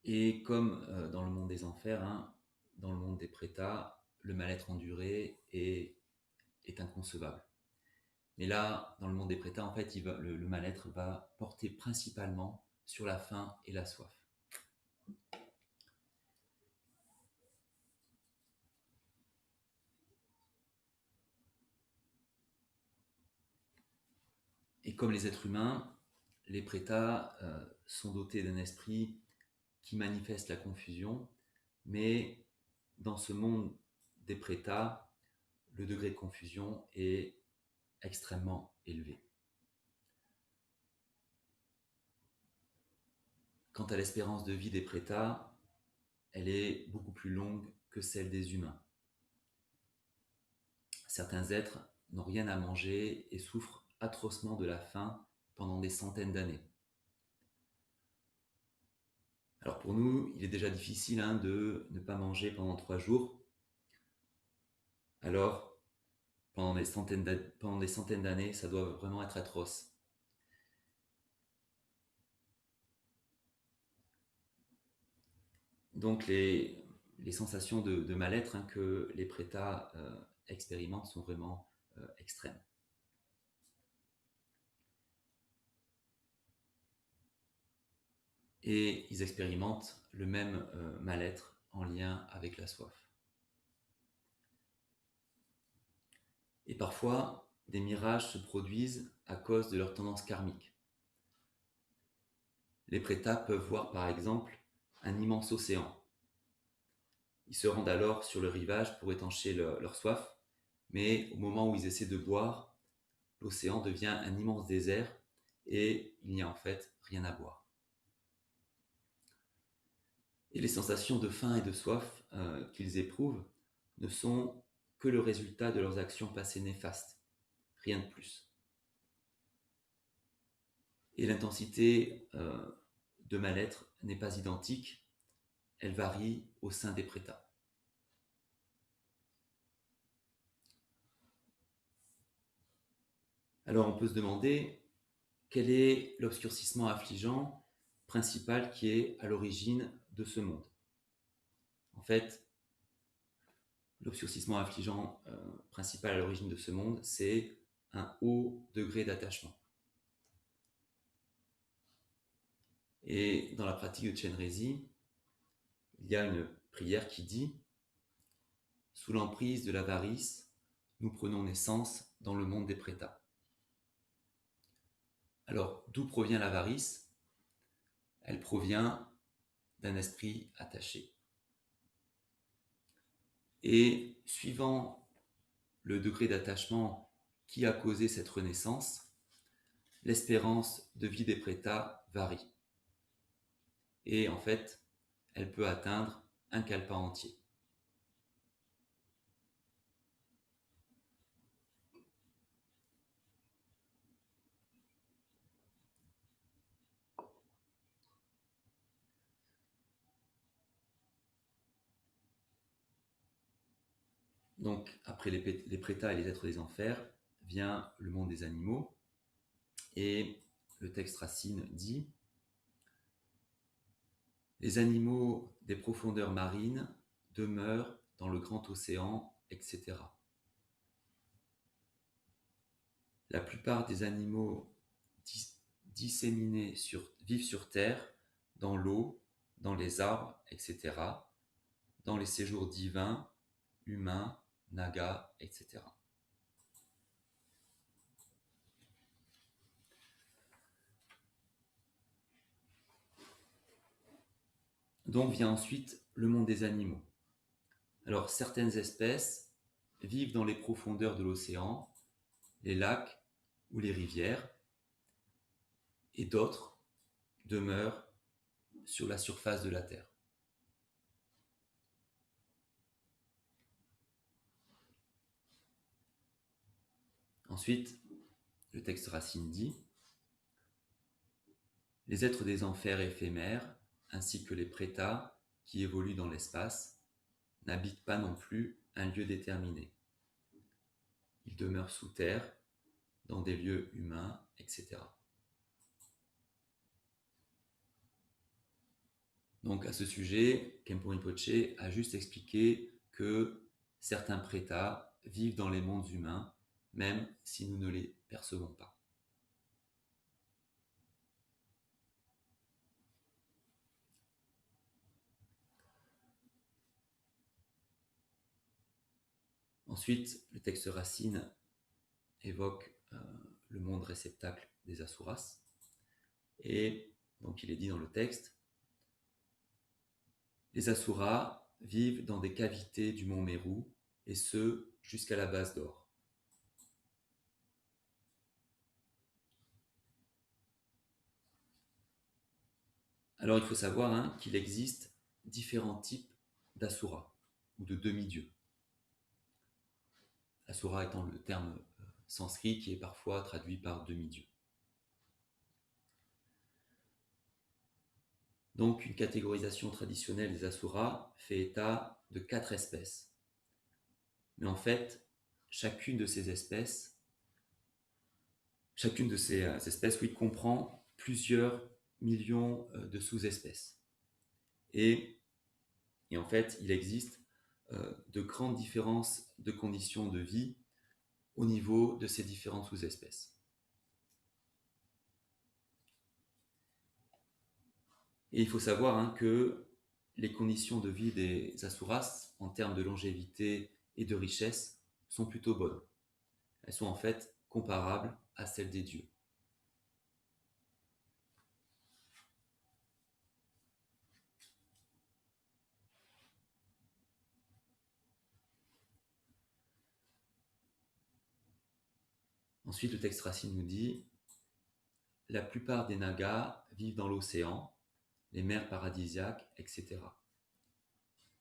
Et comme dans le monde des enfers, hein, dans le monde des prétas, le mal-être enduré est inconcevable. Mais là, dans le monde des prétas, en fait, le mal-être va porter principalement sur la faim et la soif. Et comme les êtres humains, les prétas sont dotés d'un esprit qui manifeste la confusion, mais dans ce monde des prétas, le degré de confusion est extrêmement élevé. Quant à l'espérance de vie des prétas, elle est beaucoup plus longue que celle des humains. Certains êtres n'ont rien à manger et souffrent atrocement de la faim pendant des centaines d'années. Alors pour nous, il est déjà difficile de ne pas manger pendant 3 jours. Alors, pendant des centaines d'années, ça doit vraiment être atroce. Donc les sensations de mal-être que les prétas expérimentent sont vraiment extrêmes. Et ils expérimentent le même mal-être en lien avec la soif. Et parfois, des mirages se produisent à cause de leur tendance karmique. Les prétas peuvent voir par exemple un immense océan. Ils se rendent alors sur le rivage pour étancher leur soif, mais au moment où ils essaient de boire, l'océan devient un immense désert et il n'y a en fait rien à boire. Et les sensations de faim et de soif qu'ils éprouvent ne sont que le résultat de leurs actions passées néfastes, rien de plus. Et l'intensité de mal-être n'est pas identique, elle varie au sein des prétas. Alors on peut se demander quel est l'obscurcissement affligeant principal qui est à l'origine de ce monde. En fait, l'obscurcissement affligeant principal à l'origine de ce monde, c'est un haut degré d'attachement. Et dans la pratique de Chenrezig, il y a une prière qui dit « Sous l'emprise de l'avarice, nous prenons naissance dans le monde des prétas. » Alors, d'où provient l'avarice ? Elle provient d'un esprit attaché. Et suivant le degré d'attachement qui a causé cette renaissance, l'espérance de vie des prétas varie. Et en fait, elle peut atteindre un kalpa entier. Donc, après les prétas et les êtres des enfers, vient le monde des animaux. Et le texte Racine dit « Les animaux des profondeurs marines demeurent dans le grand océan, etc. La plupart des animaux disséminés vivent sur terre, dans l'eau, dans les arbres, etc., dans les séjours divins, humains, nagas, etc. » Donc vient ensuite le monde des animaux. Alors certaines espèces vivent dans les profondeurs de l'océan, les lacs ou les rivières, et d'autres demeurent sur la surface de la terre. Ensuite, le texte Racine dit « Les êtres des enfers éphémères, ainsi que les prétas qui évoluent dans l'espace, n'habitent pas non plus un lieu déterminé. Ils demeurent sous terre, dans des lieux humains, etc. » Donc à ce sujet, Khenpo Rinpoche a juste expliqué que certains prétas vivent dans les mondes humains, même si nous ne les percevons pas. Ensuite, le texte racine évoque le monde réceptacle des asuras. Et donc il est dit dans le texte, les asuras vivent dans des cavités du mont Meru, et ce, jusqu'à la base d'or. Alors il faut savoir qu'il existe différents types d'asuras, ou de demi-dieux. Asura étant le terme sanskrit qui est parfois traduit par demi-dieu. Donc une catégorisation traditionnelle des asuras fait état de 4 espèces. Mais en fait, chacune de ces espèces, comprend plusieurs millions de sous-espèces. Et en fait, il existe de grandes différences de conditions de vie au niveau de ces différentes sous-espèces. Et il faut savoir que les conditions de vie des asuras, en termes de longévité et de richesse, sont plutôt bonnes. Elles sont en fait comparables à celles des dieux. Ensuite, le texte racine nous dit « La plupart des nagas vivent dans l'océan, les mers paradisiaques, etc.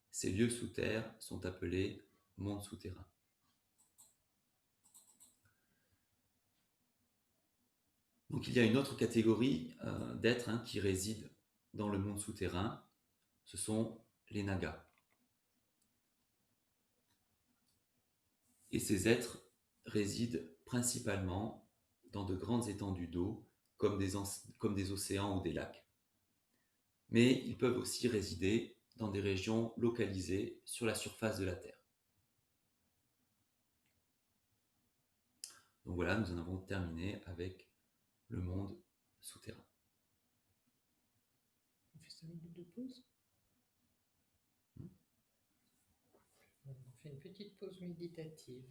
Ces lieux sous terre sont appelés mondes souterrains. » Donc il y a une autre catégorie d'êtres qui résident dans le monde souterrain, ce sont les nagas. Et ces êtres résident principalement dans de grandes étendues d'eau, comme des océans ou des lacs. Mais ils peuvent aussi résider dans des régions localisées sur la surface de la Terre. Donc voilà, nous en avons terminé avec le monde souterrain. On fait 5 minutes de pause. On fait une petite pause méditative.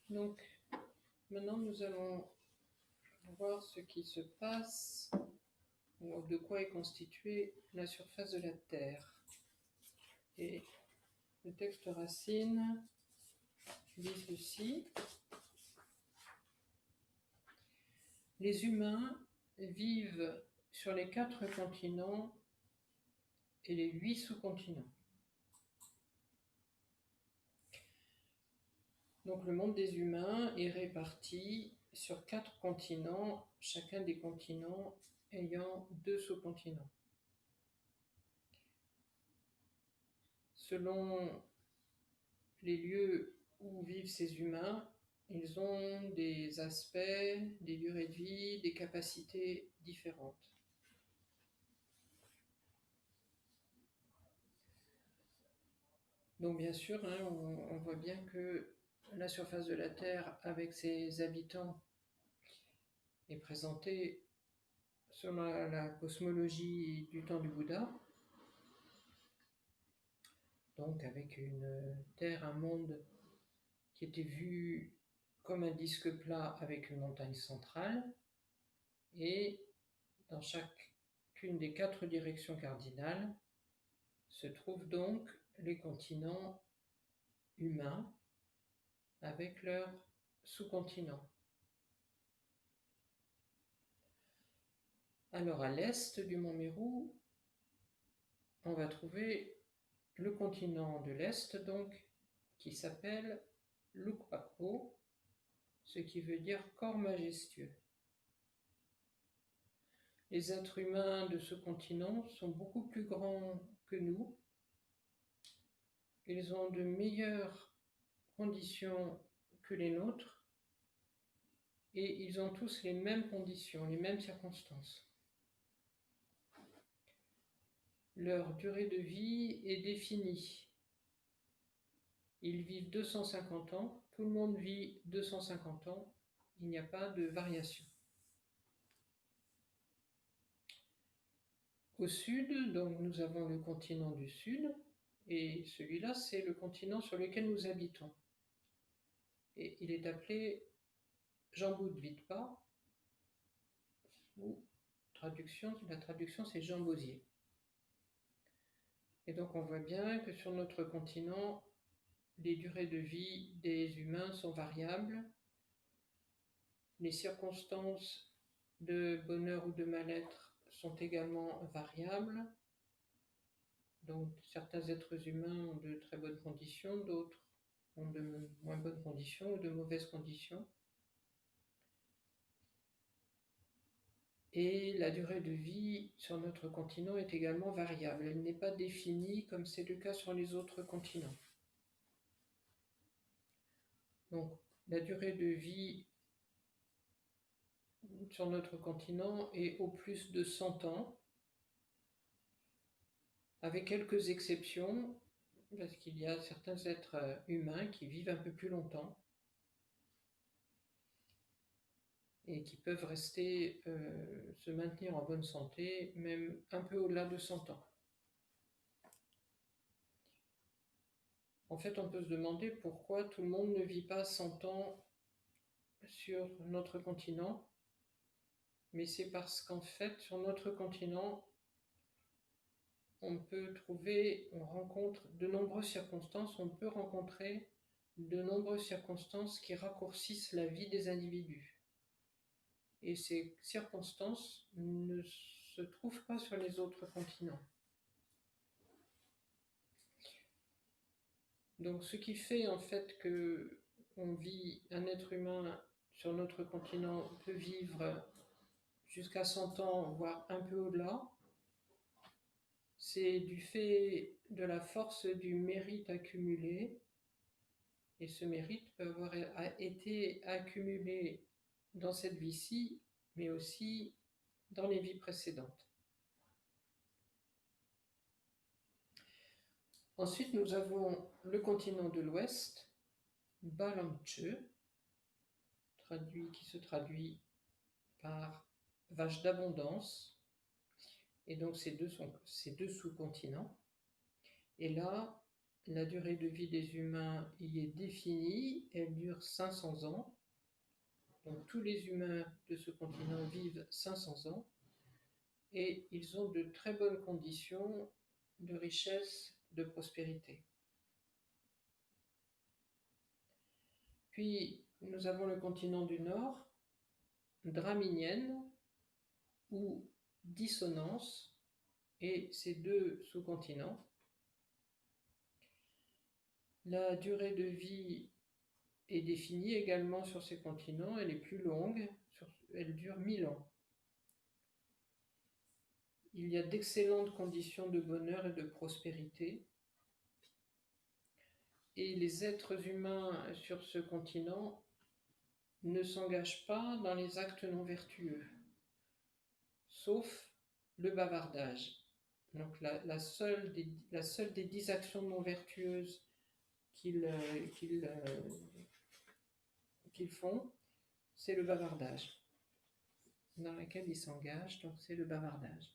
Donc, maintenant, nous allons voir ce qui se passe, ou de quoi est constituée la surface de la Terre. Et le texte racine dit ceci. Les humains vivent sur les 4 continents et les 8 sous-continents. Donc le monde des humains est réparti sur 4 continents, chacun des continents ayant 2 sous-continents. Selon les lieux où vivent ces humains, ils ont des aspects, des durées de vie, des capacités différentes. Donc bien sûr, on voit bien que la surface de la Terre, avec ses habitants, est présentée selon la cosmologie du temps du Bouddha. Donc avec une Terre, un monde qui était vu comme un disque plat avec une montagne centrale, et dans chacune des 4 directions cardinales se trouvent donc les continents humains avec leurs sous-continents. Alors à l'est du mont Meru, on va trouver le continent de l'Est, donc, qui s'appelle Lukpakpo, ce qui veut dire corps majestueux. Les êtres humains de ce continent sont beaucoup plus grands que nous. Ils ont de meilleures conditions que les nôtres et ils ont tous les mêmes conditions, les mêmes circonstances. Leur durée de vie est définie. Ils vivent 250 ans, tout le monde vit 250 ans, il n'y a pas de variation. Au sud, donc, nous avons le continent du Sud, et celui-là, c'est le continent sur lequel nous habitons. Et il est appelé Jambudvipa, ou la traduction c'est Jambosier. Et donc on voit bien que sur notre continent, les durées de vie des humains sont variables, les circonstances de bonheur ou de mal-être sont également variables. Donc certains êtres humains ont de très bonnes conditions, d'autres ont de moins bonnes conditions ou de mauvaises conditions. Et la durée de vie sur notre continent est également variable. Elle n'est pas définie comme c'est le cas sur les autres continents. Donc la durée de vie sur notre continent est au plus de 100 ans, avec quelques exceptions, parce qu'il y a certains êtres humains qui vivent un peu plus longtemps et qui peuvent rester, se maintenir en bonne santé, même un peu au-delà de 100 ans. En fait, on peut se demander pourquoi tout le monde ne vit pas 100 ans sur notre continent, mais c'est parce qu'en fait, sur notre continent, on rencontre de nombreuses circonstances, on peut rencontrer de nombreuses circonstances qui raccourcissent la vie des individus. Et ces circonstances ne se trouvent pas sur les autres continents. Donc ce qui fait en fait que un être humain sur notre continent peut vivre jusqu'à 100 ans, voire un peu au-delà, c'est du fait de la force du mérite accumulé. Et ce mérite peut avoir été accumulé dans cette vie-ci, mais aussi dans les vies précédentes. Ensuite, nous avons le continent de l'Ouest, Balamche, qui se traduit par vache d'abondance, et donc ces deux sous-continents. Et là, la durée de vie des humains y est définie, elle dure 500 ans. Donc tous les humains de ce continent vivent 500 ans et ils ont de très bonnes conditions de richesse, de prospérité. Puis nous avons le continent du Nord, Draminienne ou Dissonance, et ces deux sous-continents. La durée de vie est définie également sur ces continents, elle est plus longue, elle dure 1000 ans. Il y a d'excellentes conditions de bonheur et de prospérité. Et les êtres humains sur ce continent ne s'engagent pas dans les actes non vertueux, sauf le bavardage. Donc la seule des 10 actions non vertueuses qu'ils font, c'est le bavardage, dans laquelle ils s'engagent, donc c'est le bavardage.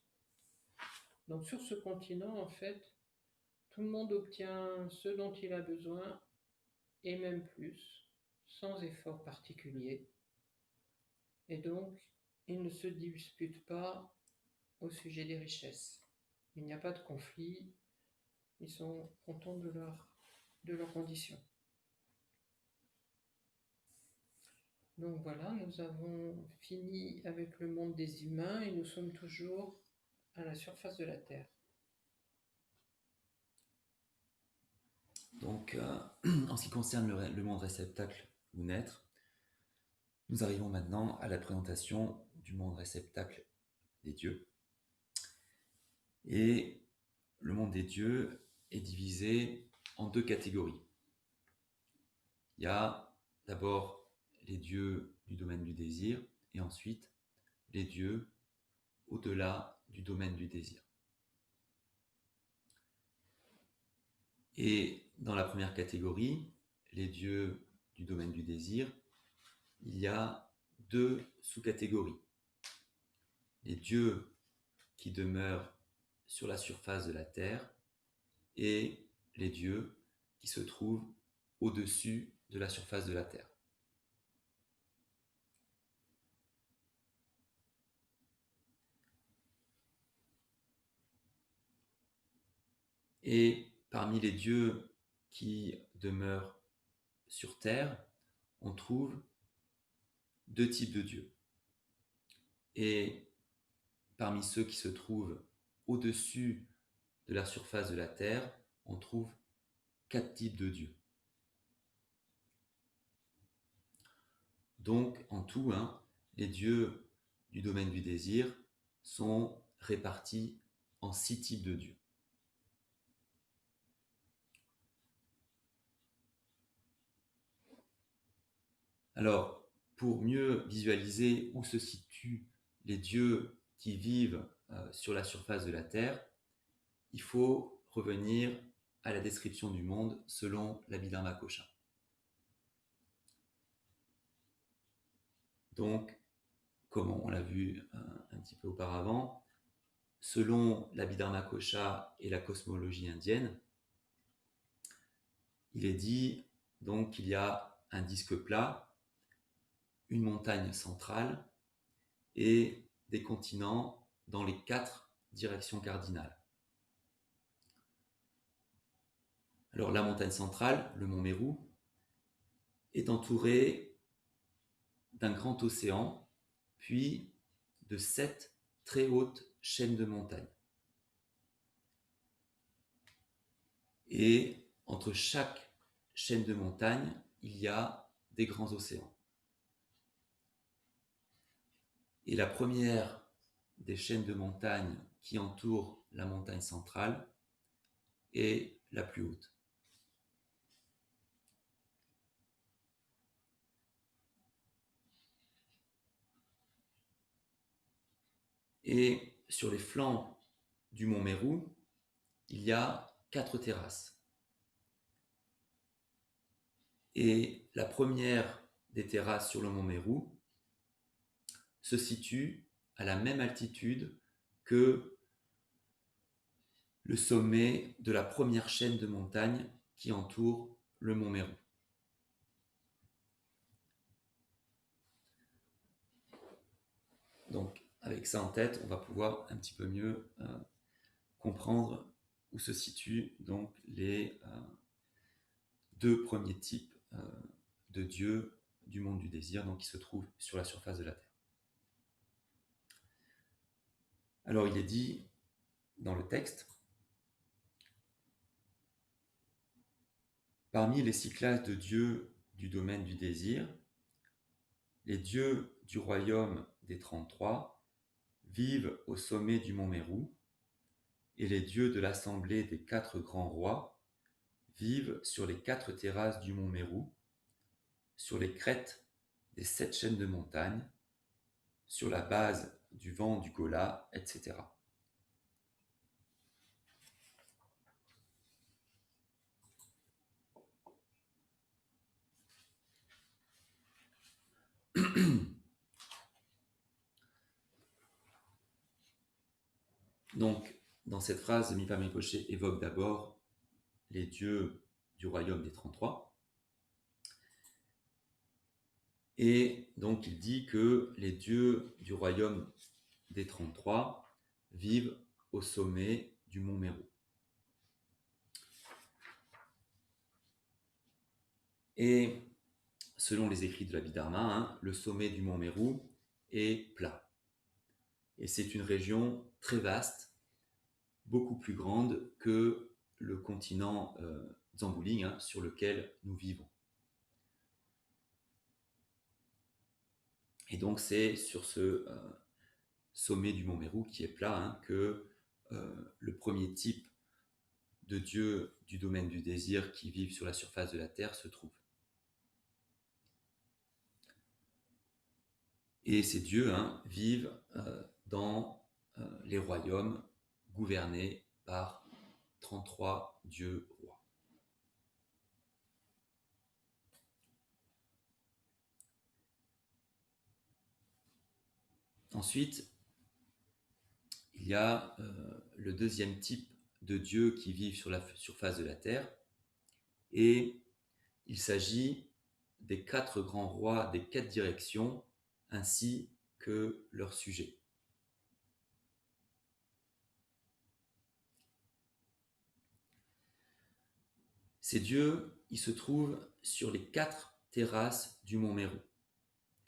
Donc sur ce continent, en fait, tout le monde obtient ce dont il a besoin, et même plus, sans effort particulier. Et donc, ils ne se disputent pas au sujet des richesses. Il n'y a pas de conflit, ils sont contents de leurs conditions. Donc voilà, nous avons fini avec le monde des humains et nous sommes toujours à la surface de la Terre. Donc, en ce qui concerne le monde réceptacle ou naître, nous arrivons maintenant à la présentation du monde réceptacle des dieux. Et le monde des dieux est divisé en deux catégories. Il y a d'abord les dieux du domaine du désir et ensuite les dieux au-delà du domaine du désir. Et dans la première catégorie, les dieux du domaine du désir, il y a deux sous-catégories. Les dieux qui demeurent sur la surface de la terre et les dieux qui se trouvent au-dessus de la surface de la terre. Et parmi les dieux qui demeurent sur terre, on trouve deux types de dieux. Et parmi ceux qui se trouvent au-dessus de la surface de la terre, on trouve 4 types de dieux. Donc, en tout, les dieux du domaine du désir sont répartis en 6 types de dieux. Alors, pour mieux visualiser où se situent les dieux qui vivent sur la surface de la Terre, il faut revenir à la description du monde selon l'Abhidharma-Kosha. Donc, comme on l'a vu un petit peu auparavant, selon l'Abhidharma-Kosha et la cosmologie indienne, il est dit donc qu'il y a un disque plat, une montagne centrale et des continents dans les 4 directions cardinales. Alors la montagne centrale, le mont Meru, est entourée d'un grand océan, puis de 7 très hautes chaînes de montagnes. Et entre chaque chaîne de montagnes, il y a des grands océans. Et la première des chaînes de montagnes qui entourent la montagne centrale est la plus haute. Et sur les flancs du mont Meru, il y a 4 terrasses. Et la première des terrasses sur le mont Meru se situe à la même altitude que le sommet de la première chaîne de montagnes qui entourent le mont Méru. Donc, avec ça en tête, on va pouvoir un petit peu mieux comprendre où se situent donc les deux premiers types de dieux du monde du désir, donc qui se trouvent sur la surface de la Terre. Alors, il est dit dans le texte, parmi les 6 classes de dieux du domaine du désir, les dieux du royaume des 33 vivent au sommet du mont Méru, et les dieux de l'assemblée des 4 grands rois vivent sur les 4 terrasses du mont Méru, sur les crêtes des 7 chaînes de montagnes, sur la base du vent du Gola, etc. Donc, dans cette phrase, Mipa Rinpoche évoque d'abord les dieux du royaume des 33. Et donc, il dit que les dieux du royaume des 33 vivent au sommet du mont Méru. Et selon les écrits de l'Abhidharma, le sommet du mont Méru est plat. Et c'est une région très vaste, beaucoup plus grande que le continent Zambuling sur lequel nous vivons. Et donc c'est sur ce sommet du mont Méru qui est plat que le premier type de dieux du domaine du désir qui vivent sur la surface de la Terre se trouve. Et ces dieux vivent dans les royaumes gouvernés par 33 dieux rois. Ensuite, il y a le deuxième type de dieux qui vivent sur la surface de la Terre, et il s'agit des 4 grands rois des 4 directions, ainsi que leurs sujets. Ces dieux, ils se trouvent sur les 4 terrasses du mont Méru,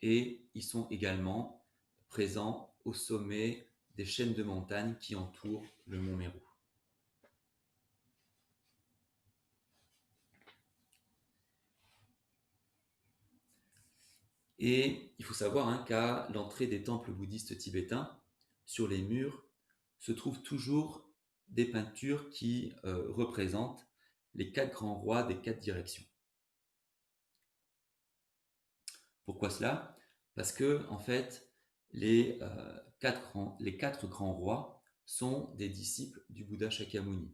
et ils sont également présents au sommet des chaînes de montagnes qui entourent le mont Méru. Et il faut savoir qu'à l'entrée des temples bouddhistes tibétains, sur les murs, se trouvent toujours des peintures qui représentent les 4 grands rois des 4 directions. Pourquoi cela ? Parce que, en fait, les 4 grands rois sont des disciples du Bouddha Shakyamuni.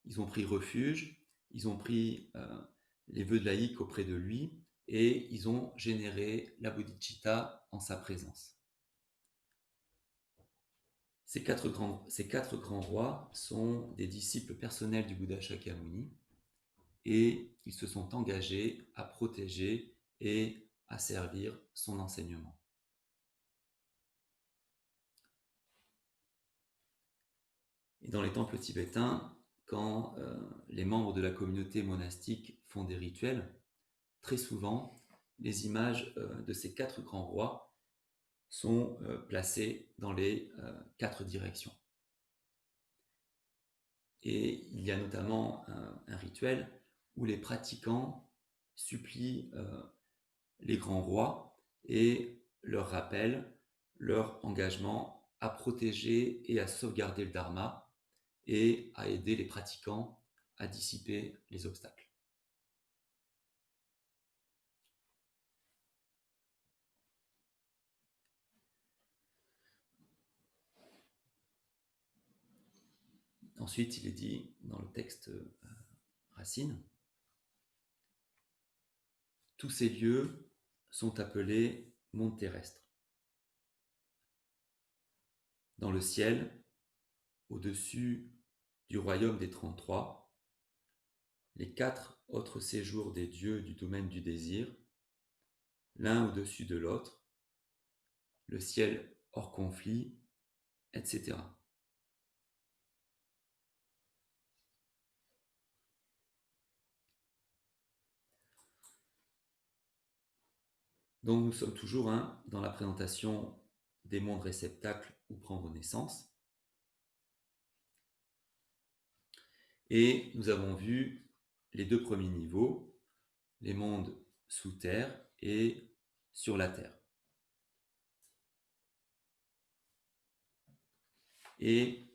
Ils ont pris refuge, ils ont pris les vœux de laïque auprès de lui, et ils ont généré la bodhicitta en sa présence. Ces quatre grands rois sont des disciples personnels du Bouddha Shakyamuni, et ils se sont engagés à protéger et à servir son enseignement. Et dans les temples tibétains, quand les membres de la communauté monastique font des rituels, très souvent, les images de ces 4 grands rois sont placées dans les 4 directions. Et il y a notamment un rituel où les pratiquants supplient les grands rois et leur rappellent leur engagement à protéger et à sauvegarder le Dharma et à aider les pratiquants à dissiper les obstacles. Ensuite, il est dit dans le texte Racine, tous ces lieux sont appelés mondes terrestres. Dans le ciel, au-dessus du royaume des 33, les 4 autres séjours des dieux du domaine du désir, l'un au-dessus de l'autre, le ciel hors conflit, etc. Donc nous sommes toujours dans la présentation des mondes réceptacles où prendre naissance. Et nous avons vu les 2 premiers niveaux, les mondes sous terre et sur la terre. Et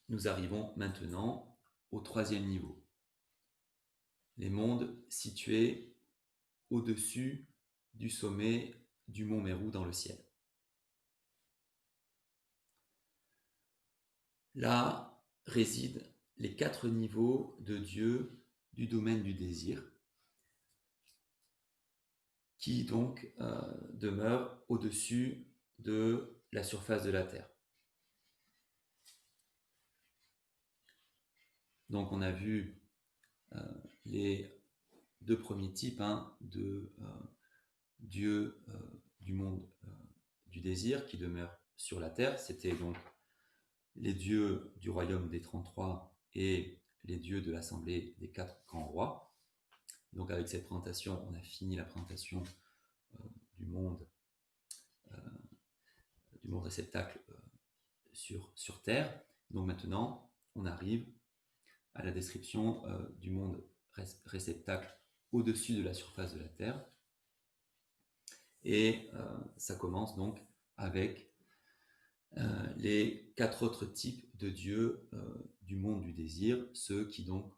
nous arrivons maintenant au 3e niveau, les mondes situés au-dessus du sommet du mont Meru dans le ciel. Là résident les 4 niveaux de Dieu du domaine du désir, qui donc demeurent au-dessus de la surface de la Terre. Donc on a vu les 2 premiers types de dieux du monde du désir qui demeurent sur la Terre. C'était donc les dieux du royaume des 33 et les dieux de l'assemblée des 4 grands rois. Donc avec cette présentation, on a fini la présentation du monde réceptacle sur Terre. Donc maintenant, on arrive à la description du monde réceptacle au-dessus de la surface de la Terre. Et ça commence donc avec les 4 autres types de dieux du monde du désir, ceux qui donc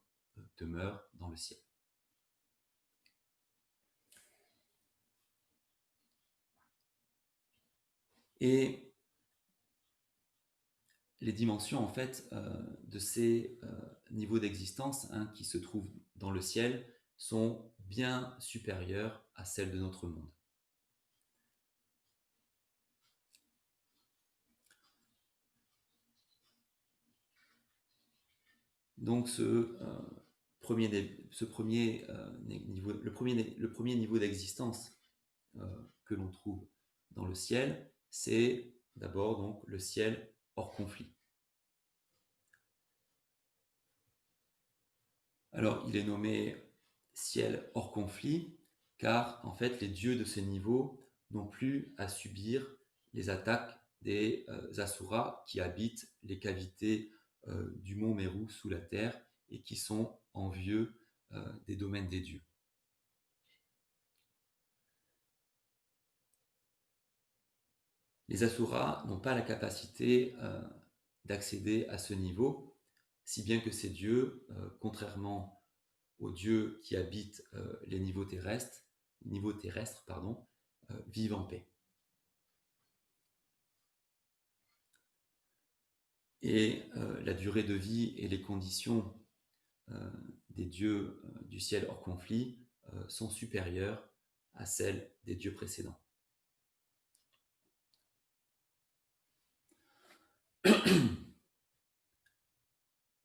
demeurent dans le ciel. Et les dimensions en fait de ces niveaux d'existence qui se trouvent dans le ciel sont bien supérieures à celles de notre monde. Donc le premier niveau d'existence que l'on trouve dans le ciel, c'est d'abord donc le ciel hors conflit. Alors il est nommé ciel hors conflit car en fait les dieux de ces niveaux n'ont plus à subir les attaques des asuras qui habitent les cavités du mont Meru sous la terre et qui sont envieux des domaines des dieux. Les asuras n'ont pas la capacité d'accéder à ce niveau, si bien que ces dieux, contrairement aux dieux qui habitent les niveaux terrestres, vivent en paix. Et la durée de vie et les conditions des dieux du ciel hors conflit sont supérieures à celles des dieux précédents.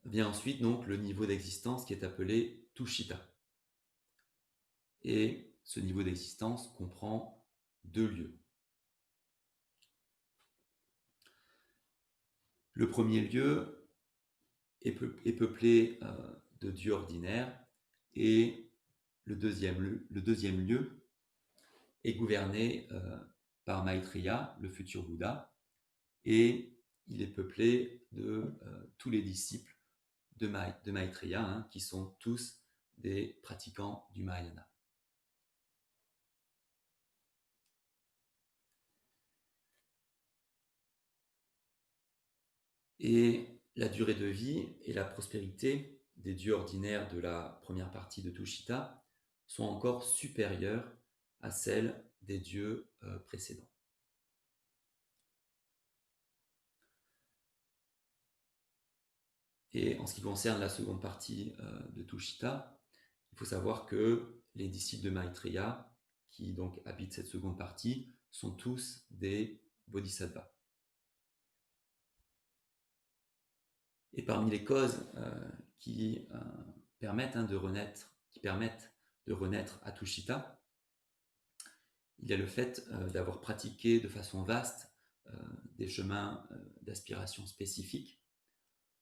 Vient ensuite donc le niveau d'existence qui est appelé Tushita. Et ce niveau d'existence comprend 2 lieux. Le premier lieu est peuplé de dieux ordinaires et le deuxième lieu est gouverné par Maitreya, le futur Bouddha, et il est peuplé de tous les disciples de Maitreya, qui sont tous des pratiquants du Mahayana. Et la durée de vie et la prospérité des dieux ordinaires de la première partie de Tushita sont encore supérieures à celles des dieux précédents. Et en ce qui concerne la seconde partie de Tushita, il faut savoir que les disciples de Maitreya, qui donc habitent cette seconde partie, sont tous des bodhisattvas. Et parmi les causes qui permettent de renaître qui permettent de renaître à Tushita, il y a le fait d'avoir pratiqué de façon vaste des chemins d'aspiration spécifiques,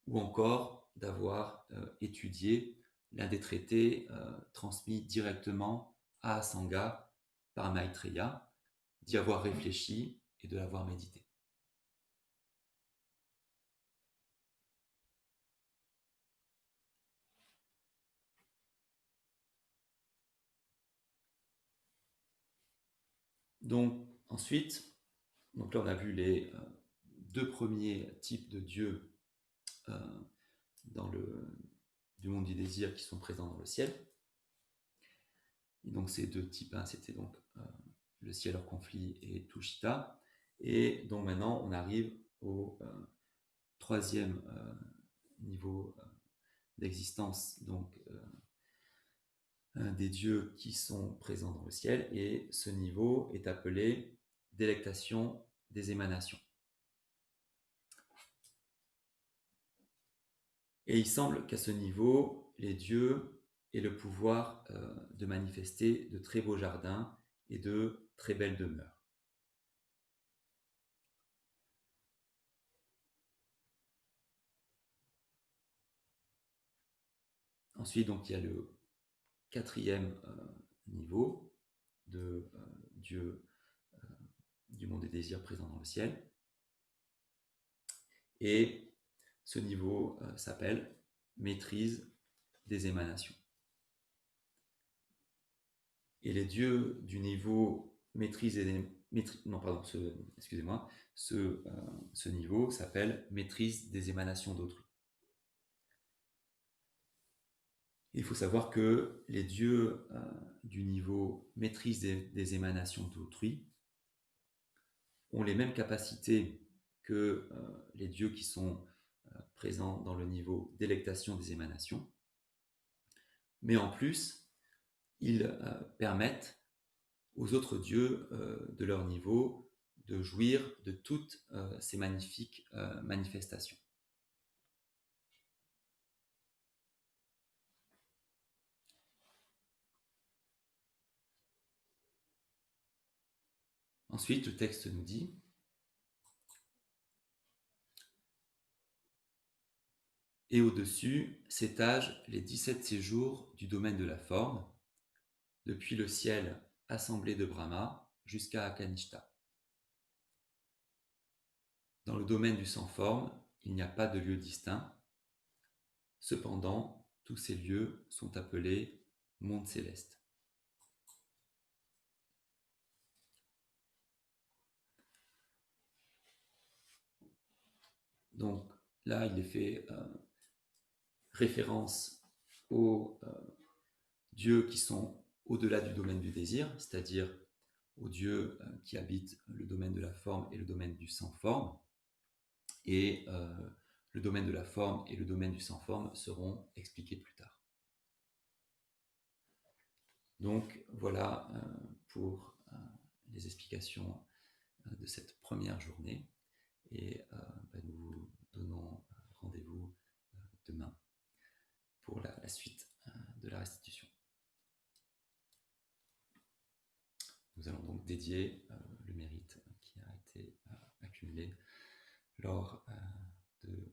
ou encore d'avoir étudié l'un des traités transmis directement à Asanga par Maitreya, d'y avoir réfléchi et de l'avoir médité. Donc ensuite, donc là on a vu les deux premiers types de dieux du monde du désir qui sont présents dans le ciel. Et donc ces deux types, c'était donc le ciel hors conflit et Tushita. Et donc maintenant on arrive au troisième niveau d'existence, donc des dieux qui sont présents dans le ciel, et ce niveau est appelé délectation des émanations. Et il semble qu'à ce niveau, les dieux aient le pouvoir de manifester de très beaux jardins et de très belles demeures. Ensuite, donc, il y a le quatrième niveau de Dieu du monde des désirs présents dans le ciel. Et ce niveau s'appelle maîtrise des émanations. Et les dieux du niveau maîtrise des ce niveau s'appelle maîtrise des émanations d'autrui. Il faut savoir que les dieux du niveau maîtrise des émanations d'autrui ont les mêmes capacités que les dieux qui sont présents dans le niveau délectation des émanations, mais en plus, ils permettent aux autres dieux de leur niveau de jouir de toutes ces magnifiques manifestations. Ensuite, le texte nous dit: et au-dessus s'étagent les 17 séjours du domaine de la forme, depuis le ciel assemblé de Brahma jusqu'à Akanishta. Dans le domaine du sans forme, il n'y a pas de lieu distinct. Cependant, tous ces lieux sont appelés mondes célestes. Donc là, il est fait référence aux dieux qui sont au-delà du domaine du désir, c'est-à-dire aux dieux qui habitent le domaine de la forme et le domaine du sans forme. Et le domaine de la forme et le domaine du sans forme seront expliqués plus tard. Donc voilà pour les explications de cette première journée. Et nous vous donnons rendez-vous demain pour la suite de la restitution. Nous allons donc dédier le mérite qui a été accumulé lors de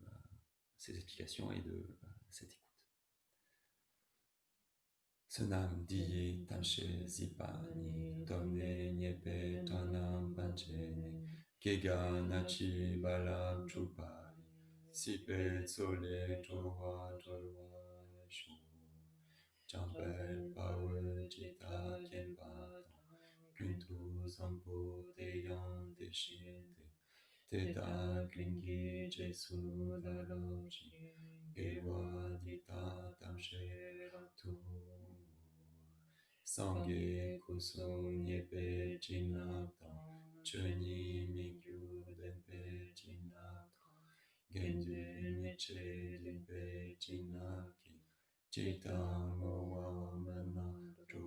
ces explications et de cette écoute. Sonam diye tamshe zipani tomne nyepe tonam panchene kega nachi bala chupai sipe tsole towa shu champel pawe jita kenpa kuntu sampo te yan te shinte te da klingi jesu daloji ewa dita tamshe ratu Sangye kusum nyepe jinaptam chuni mingyu denpe jinaptam genju nyeche denpe jinaki jita mowa manadru